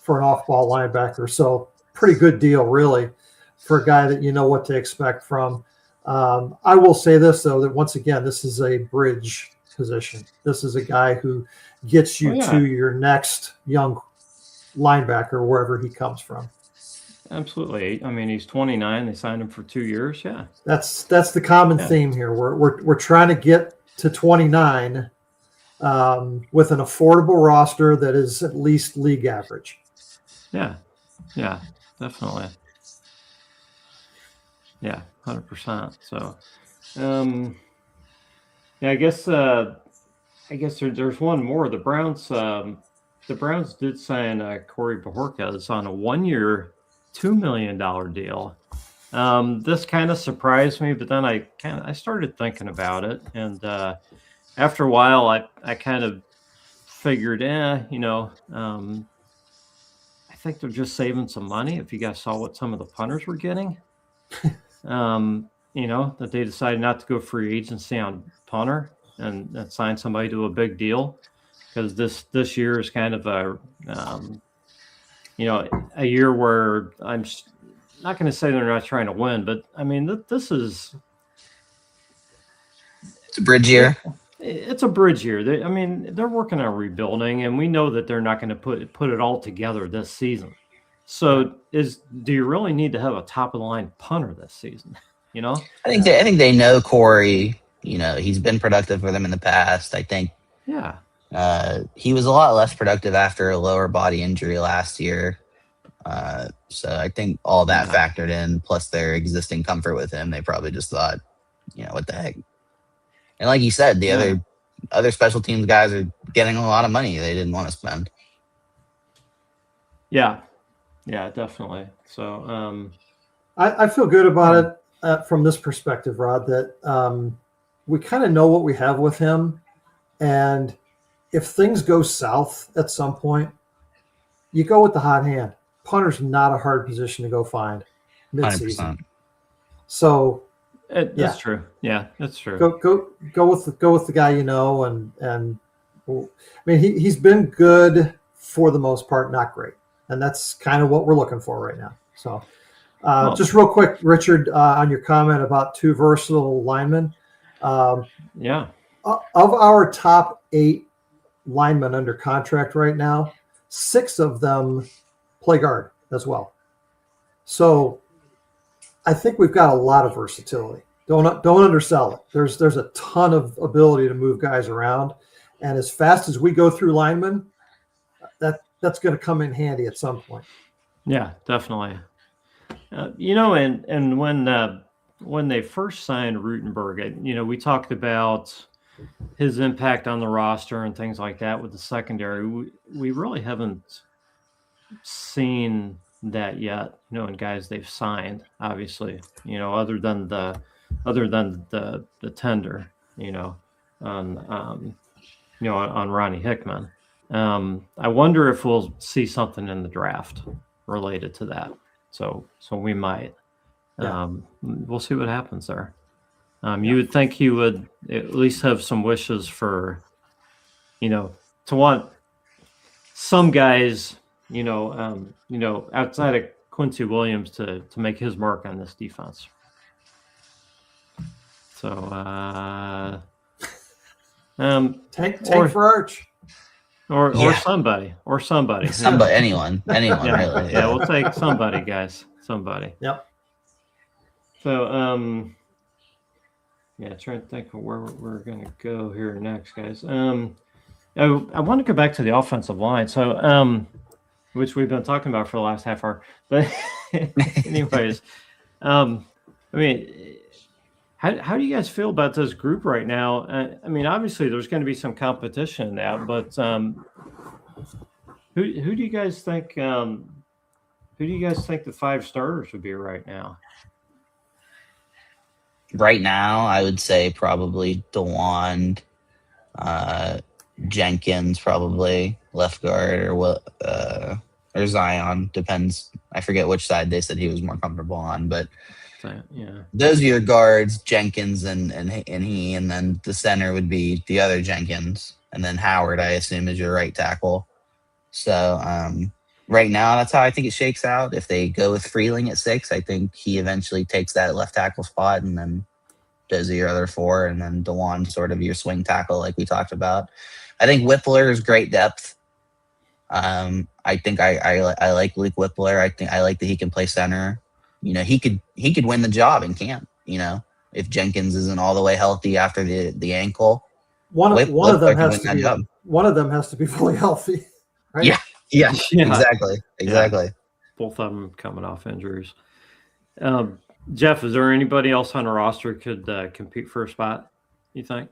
for an off-ball linebacker. So pretty good deal, really, for a guy that you know what to expect from. I will say this, though, that once again, this is a bridge position. This is a guy who gets you to your next young linebacker, wherever he comes from.
Absolutely. I mean, he's 29. They signed him for 2 years. Yeah.
That's the common theme here. We're trying to get to 29 with an affordable roster that is at least league average.
Yeah. Yeah, definitely. Yeah, 100%. So, I guess there's one more. The Browns did sign Corey Bojorquez on a 1-year, $2 million deal. This kind of surprised me, but then I started thinking about it, and after a while, I kind of figured, I think they're just saving some money. If you guys saw what some of the punters were getting, that they decided not to go free agency on punter and sign somebody to a big deal, because this year is kind of a year where I'm not going to say they're not trying to win, but I mean, this is.
It's a bridge year.
It's a bridge year. They're working on rebuilding, and we know that they're not going to put it all together this season. So, do you really need to have a top of the line punter this season?
I think they know Corey. He's been productive for them in the past. I think.
Yeah.
He was a lot less productive after a lower body injury last year. So I think all that factored in, plus their existing comfort with him. They probably just thought, what the heck. And like you said, the other special teams guys are getting a lot of money they didn't want to spend.
Yeah, definitely. So
I feel good about it from this perspective, Rod, that we kind of know what we have with him. And if things go south at some point, you go with the hot hand. Punter's not a hard position to go find mid-season.
100%.
So
that's true. Yeah, that's true.
Go with the guy and I mean, he's been good for the most part, not great. And that's kind of what we're looking for right now. So just real quick, Richard, on your comment about two versatile linemen.
Yeah.
Of our top 8 linemen under contract right now, 6 of them play guard as well. So I think we've got a lot of versatility. Don't undersell it. There's a ton of ability to move guys around, and as fast as we go through linemen, that's going to come in handy at some point.
Yeah, definitely. And when they first signed Rutenberg, we talked about his impact on the roster and things like that with the secondary. We really haven't seen that yet, in guys they've signed, obviously, other than the tender, on Ronnie Hickman. I wonder if we'll see something in the draft related to that. So we might. We'll see what happens there. You would think he would at least have some wishes for, to want some guys, outside of Quincy Williams to make his mark on this defense. So
tank for Arch.
Or somebody.
Anyone, really.
Yeah, we'll take somebody, guys. Somebody.
Yep.
So, trying to think of where we're going to go here next, guys. I want to go back to the offensive line. So, which we've been talking about for the last half hour. But anyways, I mean, how do you guys feel about this group right now? I mean, obviously there's going to be some competition in that, but who do you guys think? Who do you guys think the 5 starters would be right now?
Right now, I would say probably DeWand, Jenkins, probably left guard, or Zion. Depends. I forget which side they said he was more comfortable on, but those are your guards, Jenkins and he, and then the center would be the other Jenkins, and then Howard, I assume, is your right tackle. So right now, that's how I think it shakes out. If they go with Freeling at 6, I think he eventually takes that left tackle spot, and then does your other 4, and then DeWan sort of your swing tackle, like we talked about. I think Whippler is great depth. I think I like Luke Whippler. I like that he can play center. He could win the job in camp. If Jenkins isn't all the way healthy after the ankle, one of them
has to be fully healthy. Right?
Yeah, exactly.
Yeah. Both of them coming off injuries. Jeff, is there anybody else on the roster could compete for a spot, you think?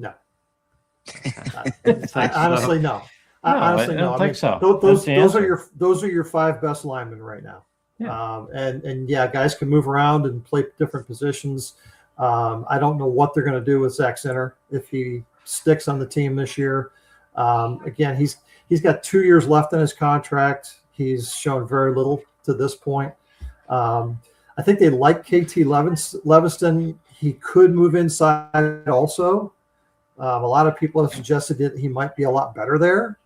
No. Honestly, no.
I don't think so.
Those are your 5 best linemen right now. Yeah. And guys can move around and play different positions. I don't know what they're going to do with Zach Center if he sticks on the team this year. Again, he's got 2 years left in his contract. He's shown very little to this point. I think they like KT Leviston. He could move inside also. A lot of people have suggested that he might be a lot better there.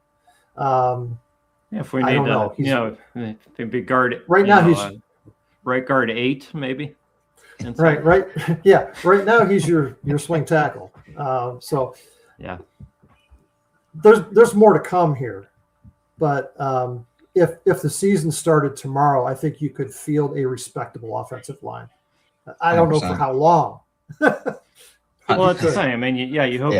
If we need to, be guard
right now. He's
right guard 8, maybe.
Inside. Right. Yeah. Right now he's your swing tackle. So
yeah,
there's more to come here, but if the season started tomorrow, I think you could field a respectable offensive line. I don't 100%. Know for how long.
Well, it's the same. I mean, you hope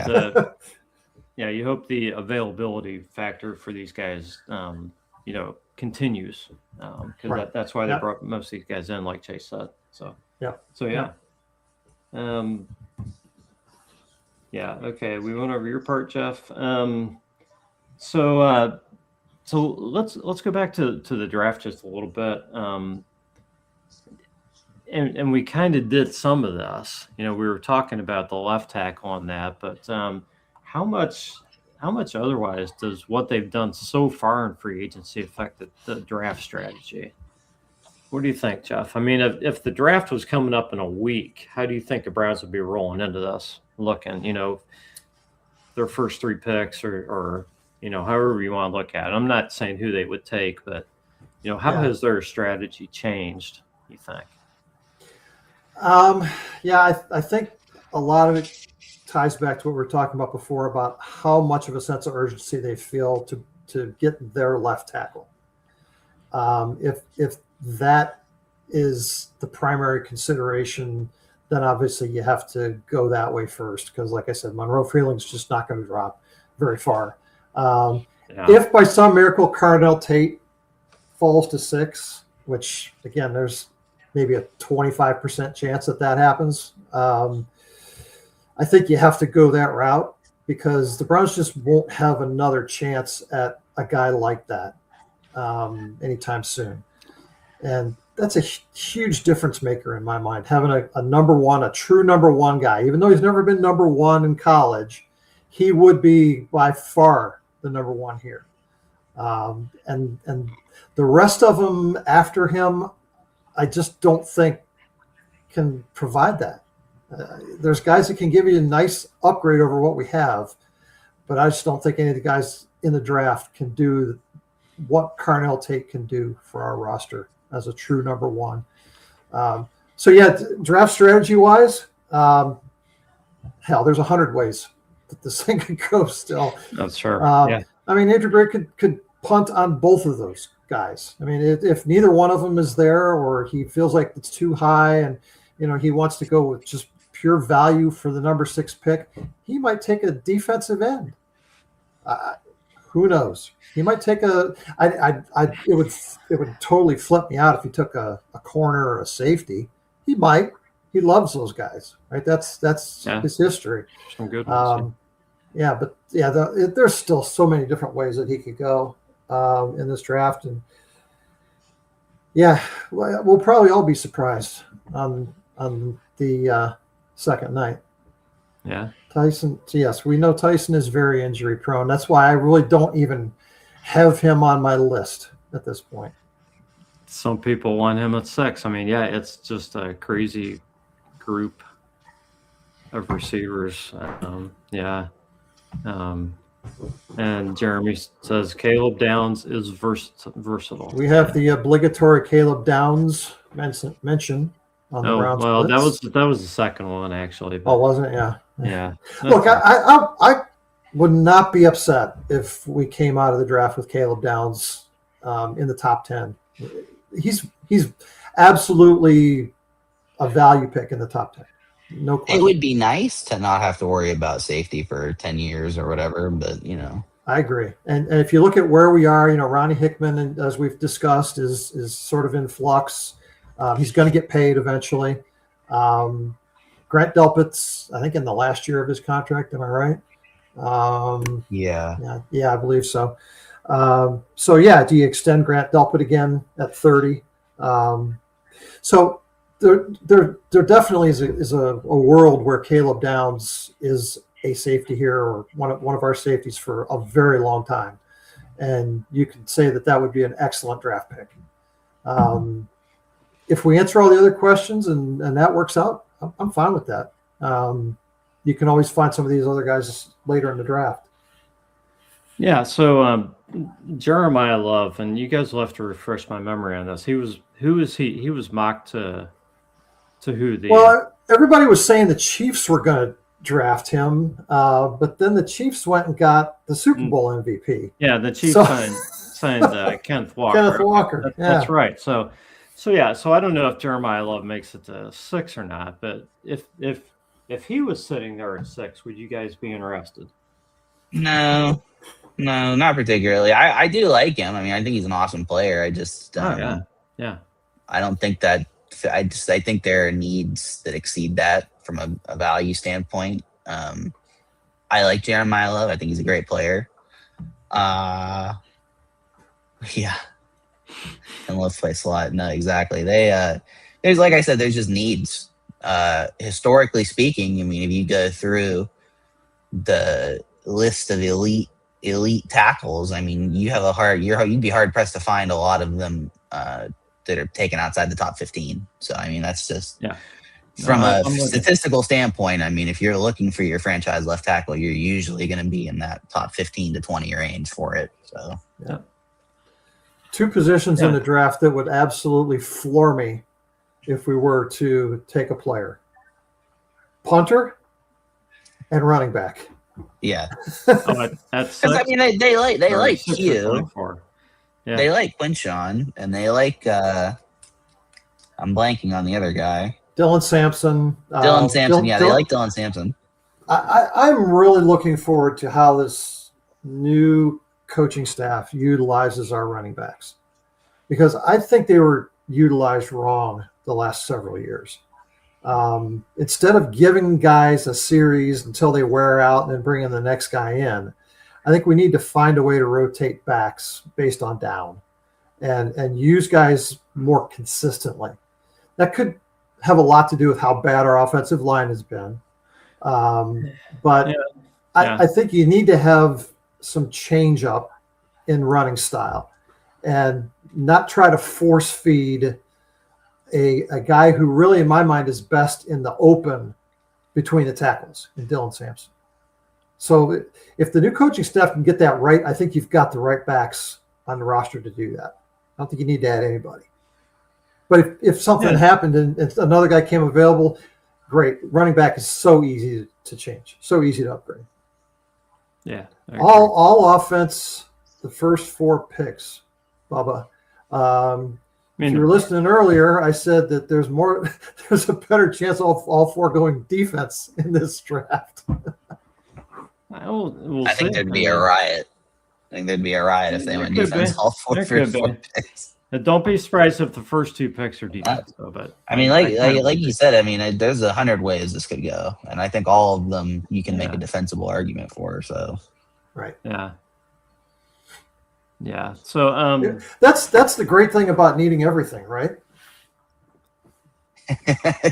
you hope the availability factor for these guys, continues, because that's why they brought most of these guys in, like Chase said. So okay, we went over your part, Jeff. So let's go back to the draft just a little bit. And we kind of did some of this. We were talking about the left tackle on that, but how much otherwise does what they've done so far in free agency affect the draft strategy? What do you think, Jeff? I mean, if the draft was coming up in a week, how do you think the Browns would be rolling into this? Looking, their first 3 picks, or however you want to look at it. I'm not saying who they would take, but how has their strategy changed, you think?
I think a lot of it ties back to what we were talking about before about how much of a sense of urgency they feel to get their left tackle. If that is the primary consideration, then obviously you have to go that way first, because like I said, Monroe Freeling's just not going to drop very far. If by some miracle Carnell Tate falls to 6, which again, there's maybe a 25% chance that happens, I think you have to go that route, because the Browns just won't have another chance at a guy like that anytime soon. And that's a huge difference maker in my mind, having a number one, a true number one guy. Even though he's never been number one in college, he would be by far the number one here. And the rest of them after him, I just don't think can provide that. There's guys that can give you a nice upgrade over what we have, but I just don't think any of the guys in the draft can do what Carnell Tate can do for our roster as a true number one. Draft strategy wise, hell, there's 100 ways that this thing could go still.
That's sure.
I mean, Andrew Gray could punt on both of those guys. I mean, if neither one of them is there, or he feels like it's too high and he wants to go with just pure value for the number 6 pick, he might take a defensive end. Who knows? He might take it would totally flip me out if he took a corner or a safety. He might. He loves those guys, right? That's his history.
Some good ones.
There's still so many different ways that he could go in this draft, and we'll probably all be surprised on the second night.
Yeah.
Tyson, yes, we know Tyson is very injury prone. That's why I really don't even have him on my list at this point.
Some people want him at 6. I mean, it's just a crazy group of receivers. And Jeremy says Caleb Downs is versatile.
We have the obligatory Caleb Downs mention on the Browns Blitz.
that was the second one, actually.
But, wasn't it? Yeah.
Yeah.
Look, I would not be upset if we came out of the draft with Caleb Downs in the top 10. He's absolutely a value pick in the top 10. No question.
It would be nice to not have to worry about safety for 10 years or whatever, but
I agree. And if you look at where we are, Ronnie Hickman, as we've discussed, is sort of in flux. He's going to get paid eventually. Grant Delpit's, I think, in the last year of his contract. Am I right?
Yeah,
I believe so. Do you extend Grant Delpit again at 30? So there definitely is a world where Caleb Downs is a safety here, or one of our safeties for a very long time, and you could say that would be an excellent draft pick. If we answer all the other questions and that works out, I'm fine with that. You can always find some of these other guys later in the draft.
Yeah. So Jeremiah Love, and you guys will have to refresh my memory on this. He was mocked to who?
Well, everybody was saying the Chiefs were going to draft him, but then the Chiefs went and got the Super Bowl MVP.
Yeah, the Chiefs signed Kenneth Walker.
Kenneth Walker.
That's right. So I don't know if Jeremiah Love makes it to 6 or not, but if he was sitting there at 6, would you guys be interested?
No, not particularly. I do like him. I mean, I think he's an awesome player. I just
yeah.
I don't think that. I think there are needs that exceed that from a value standpoint. I like Jeremiah Love. I think he's a great player. And let's play slot. No, exactly. There's, like I said, there's just needs. Historically speaking, I mean, if you go through the list of elite tackles, I mean, you'd be hard pressed to find a lot of them that are taken outside the top 15. So I mean, that's just From a
I'm with you.
statistical standpoint, I mean, if you're looking for your franchise left tackle, you're usually going to be in that top 15 to 20 range for it. So,
Yeah.
Two positions in the draft that would absolutely floor me if we were to take a player: punter and running back.
yeah.
That's
Because I mean, they like
6 or
Q,
24. Yeah.
they like Quinshon, and they like I'm blanking on the other guy,
Dylan Sampson.
Dylan Sampson. They like Dylan Sampson.
I'm really looking forward to how this new coaching staff utilizes our running backs, because I think they were utilized wrong the last several years. Instead of giving guys a series until they wear out and then bringing the next guy in, I think we need to find a way to rotate backs based on down and use guys more consistently. That could have a lot to do with how bad our offensive line has been. But I think you need to have some change up in running style and not try to force feed a guy who really, in my mind, is best in the open between the tackles in Dylan Sampson. So if the new coaching staff can get that right, I think you've got the right backs on the roster to do that. I don't think you need to add anybody. But if something happened and another guy came available, great. Running back is so easy to change, so easy to upgrade.
Yeah.
All offense, the first 4 picks, Bubba. If you were listening earlier, I said that there's a better chance of all 4 going defense in this draft.
I think there'd be a riot. If they went defense all 4 picks.
Don't be surprised if the first 2 picks are defense, though. But
I mean, like you said, I mean, there's 100 ways this could go, and I think all of them you can make a defensible argument for. So,
right,
yeah. So
that's the great thing about needing everything, right?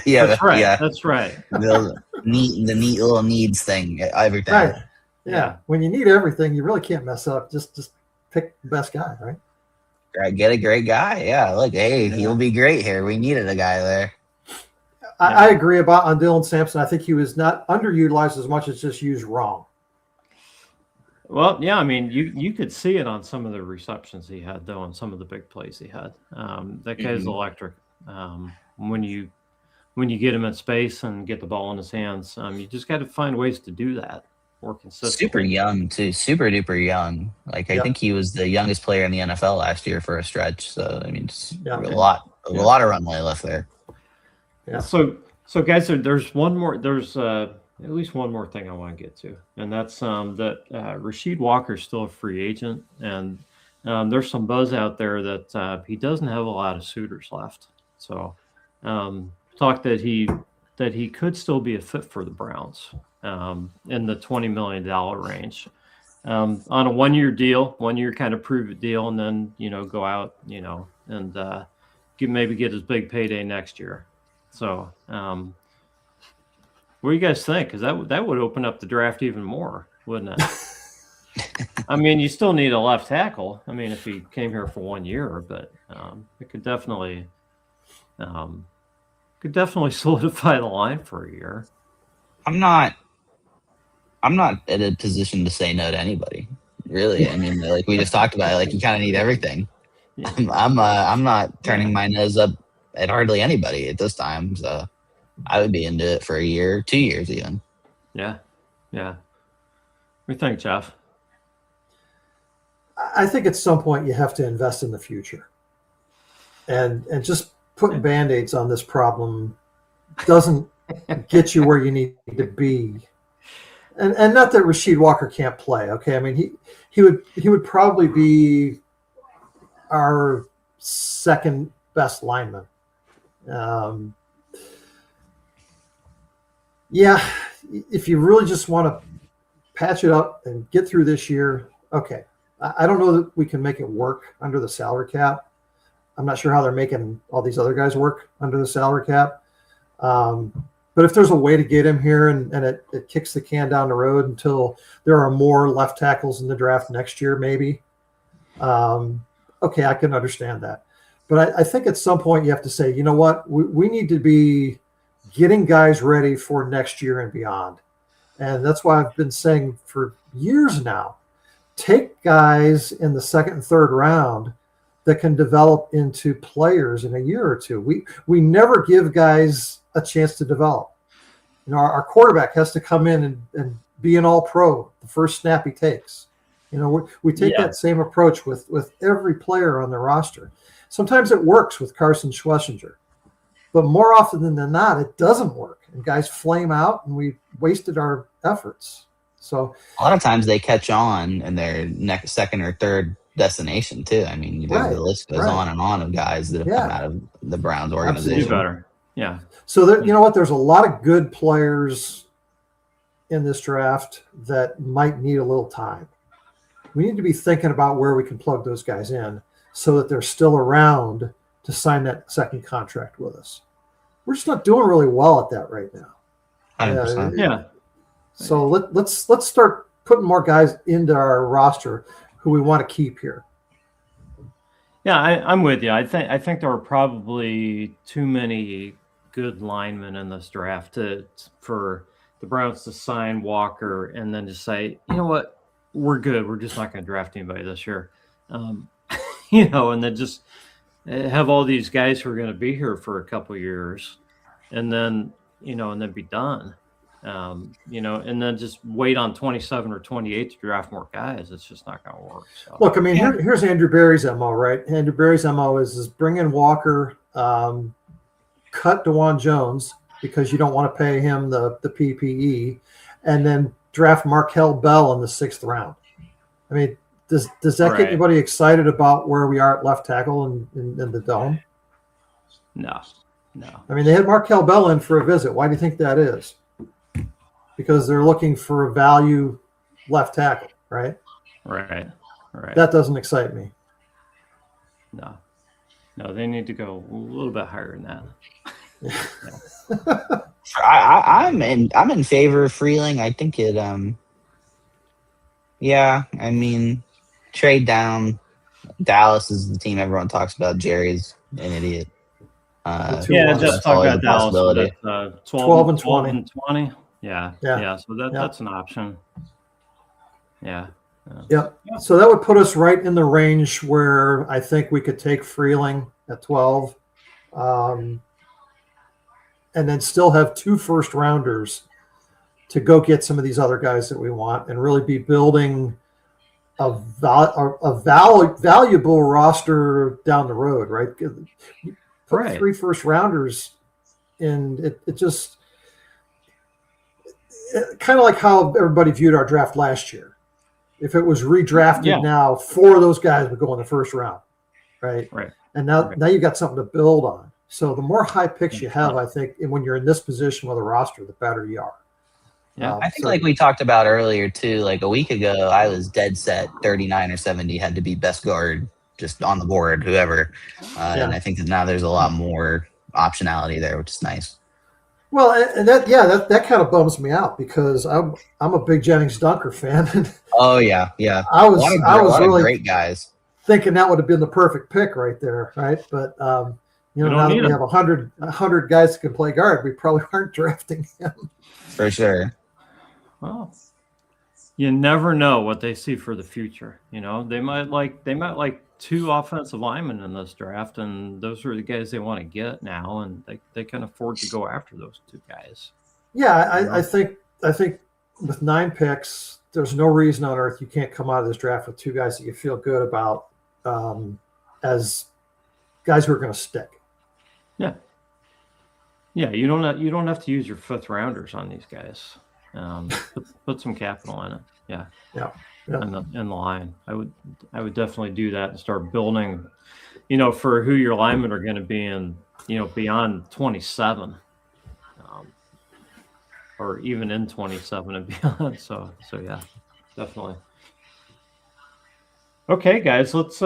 Yeah,
that's right.
Yeah.
That's right.
The neat little needs thing, everything.
Right. Yeah. When you need everything, you really can't mess up. Just pick the best guy, right?
Get a great guy. Yeah. Look, hey, he'll be great here. We needed a guy there.
I agree on Dylan Sampson. I think he was not underutilized as much as just used wrong.
Well, yeah, I mean, you could see it on some of the receptions he had, though, on some of the big plays he had. That guy's electric. When you get him in space and get the ball in his hands, you just got to find ways to do that more consistently.
Super young too, super duper young. Like I think he was the youngest player in the NFL last year for a stretch. So I mean, a lot of runway left there.
Yeah. So guys, there's one more. There's at least one more thing I want to get to, and that's that Rasheed Walker's still a free agent, and there's some buzz out there that he doesn't have a lot of suitors left. So talk that he could still be a fit for the Browns in the $20 million range on a 1-year deal, 1-year kind of prove it deal, and then go out and maybe get his big payday next year. So what do you guys think? Because that would open up the draft even more, wouldn't it? I mean, you still need a left tackle. I mean, if he came here for 1 year, but it could definitely solidify the line for a year.
I'm not in a position to say no to anybody, really. I mean, like we just talked about, like you kind of need everything. Yeah. I'm not turning my nose up at hardly anybody at this time, so I would be into it for a year, 2 years even.
Yeah. What do you think, Jeff?
I think at some point you have to invest in the future, and just putting Band-Aids on this problem doesn't get you where you need to be. And not that Rasheed Walker can't play. Okay, I mean he would probably be our second best lineman. If you really just want to patch it up and get through this year, okay. I don't know that we can make it work under the salary cap. I'm not sure how they're making all these other guys work under the salary cap. But if there's a way to get him here and it kicks the can down the road until there are more left tackles in the draft next year, maybe. Okay, I can understand that. But I think at some point you have to say, you know what, we need to be getting guys ready for next year and beyond. And that's why I've been saying for years now, take guys in the second and third round that can develop into players in a year or two. We never give guys a chance to develop. You know, our quarterback has to come in and be an all-pro the first snap he takes. You know, we take that same approach with every player on the roster. Sometimes it works with Carson Schlesinger, but more often than not, it doesn't work. And guys flame out, and we wasted our efforts. So
a lot of times they catch on in their next, second, or third destination too. I mean, the list goes on and on of guys that have come out of the Browns organization.
Do better. Yeah.
So that, you know what? There's a lot of good players in this draft that might need a little time. We need to be thinking about where we can plug those guys in so that they're still around to sign that second contract with us. We're just not doing really well at that right now.
100%.
Yeah.
So let's start putting more guys into our roster who we want to keep here.
Yeah, I'm with you. I think there are probably too many good linemen in this draft for the Browns to sign Walker and then just say, you know what, we're good. We're just not going to draft anybody this year. You know, and then just have all these guys who are going to be here for a couple of years, and then be done. You know, and then just wait on 27 or 28 to draft more guys. It's just not going to work. So.
Look, I mean, here's Andrew Berry's MO, right? Andrew Berry's MO is bring in Walker, cut DeJuan Jones because you don't want to pay him the PPE, and then draft Markel Bell in the 6th round. I mean, does that get anybody excited about where we are at left tackle in the dome?
No.
I mean, they had Markel Bell in for a visit. Why do you think that is? Because they're looking for a value left tackle, right?
Right.
That doesn't excite me.
No, they need to go a little bit higher than that.
I'm in favor of Freeling. I think it. Yeah, I mean, trade down. Dallas is the team everyone talks about. Jerry's an idiot.
Just talk about Dallas.
12 and 20.
Yeah. So that's an option. Yeah.
So that would put us right in the range where I think we could take Freeling at 12, and then still have 2 first rounders to go get some of these other guys that we want, and really be building a valuable roster down the road, right? Put 3 first rounders in. It just kind of like how everybody viewed our draft last year. If it was redrafted now, 4 of those guys would go in the first round, right? And now you've got something to build on. So the more high picks you have, I think, and when you're in this position with a roster, the better you are.
Yeah, I think like we talked about earlier too, like a week ago, I was dead set 39 or 70 had to be best guard just on the board, whoever. And I think that now there's a lot more optionality there, which is nice.
Well, and that kind of bums me out because I'm a big Jennings Dunker fan.
Oh yeah.
I was really
great guys
thinking that would have been the perfect pick right there, right? But now that we have 100 guys that can play guard, we probably aren't drafting him
for sure.
Well, you never know what they see for the future. You know, they might like 2 offensive linemen in this draft, and those are the guys they want to get now, and they can afford to go after those 2 guys.
Yeah, I think with 9 picks, there's no reason on earth you can't come out of this draft with 2 guys that you feel good about as guys who are going to stick.
Yeah. You don't have to use your 5th rounders on these guys. Put some capital in it. Yeah. In the line, I would definitely do that and start building, for who your linemen are going to be in, beyond 27, or even in 27 and beyond. So yeah, definitely. Okay, guys, let's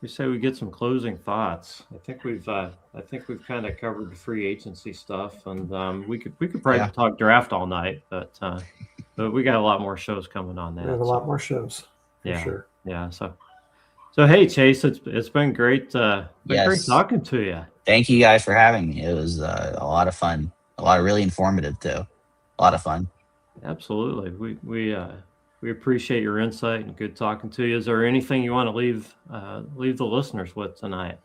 we say we get some closing thoughts. I think we've kind of covered the free agency stuff, and we could probably talk draft all night, but we got a lot more shows coming on that.
We have a lot more shows. For sure.
Yeah. So hey, Chase, it's been great. Great talking to you.
Thank you guys for having me. It was a lot of fun. A lot of really informative too. A lot of fun.
Absolutely. We appreciate your insight and good talking to you. Is there anything you want to leave the listeners with tonight?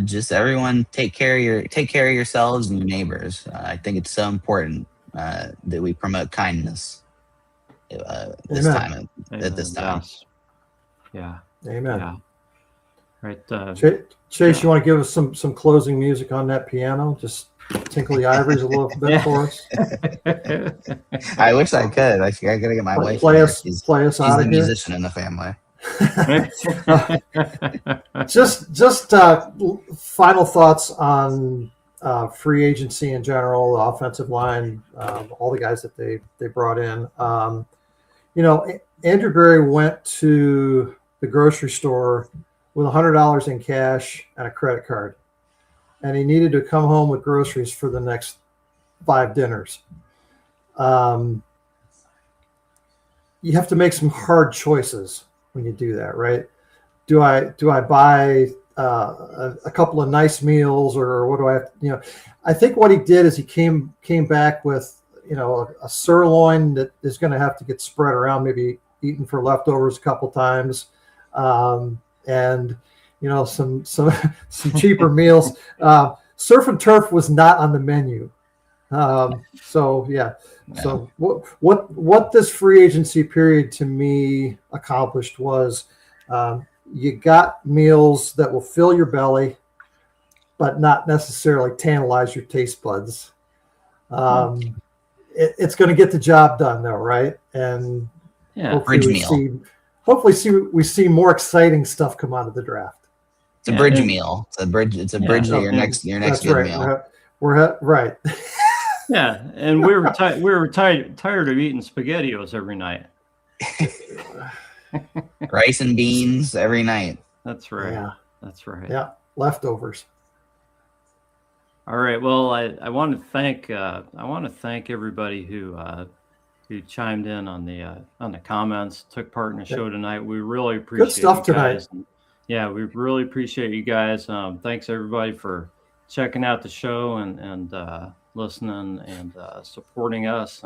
Just everyone take care of yourselves and your neighbors. I think it's so important that we promote kindness this
Amen.
time at this time.
Yes. Yeah.
Amen.
Yeah. Right.
Chase, you want to give us some closing music on that piano? Just tinkle the ivories a little bit for us.
I wish I could. I gotta get my wife.
Play us
She's
out
the
of here.
musician in the family.
Just final thoughts on free agency in general, the offensive line, all the guys that they brought in. Andrew Berry went to the grocery store with $100 in cash and a credit card, and he needed to come home with groceries for the next 5 dinners. You have to make some hard choices when you do that, right? Do I buy a couple of nice meals, or what do I have? I think what he did is he came back with a sirloin that is going to have to get spread around, maybe eaten for leftovers a couple times, and some cheaper meals. Surf and turf was not on the menu. So what this free agency period to me accomplished was you got meals that will fill your belly, but not necessarily tantalize your taste buds. It's going to get the job done, though, right? And hopefully we see more exciting stuff come out of the draft.
It's a bridge meal. It's a bridge to your next good meal.
We're right.
Yeah, and we were tired of eating SpaghettiOs every night.
Rice and beans every night.
That's right.
Yeah.
That's right.
Yeah, leftovers.
All right. Well, I want to thank everybody who chimed in on the comments, took part in the show tonight. We really appreciate
good stuff
you guys.
tonight.
Yeah, we really appreciate you guys. Thanks everybody for checking out the show and listening and supporting us.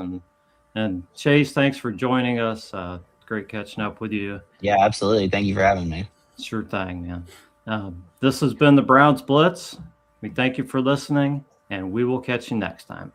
And Chase, thanks for joining us. Great catching up with you.
Yeah, absolutely. Thank you for having me.
Sure thing, man. This has been the Browns Blitz. We thank you for listening, and we will catch you next time.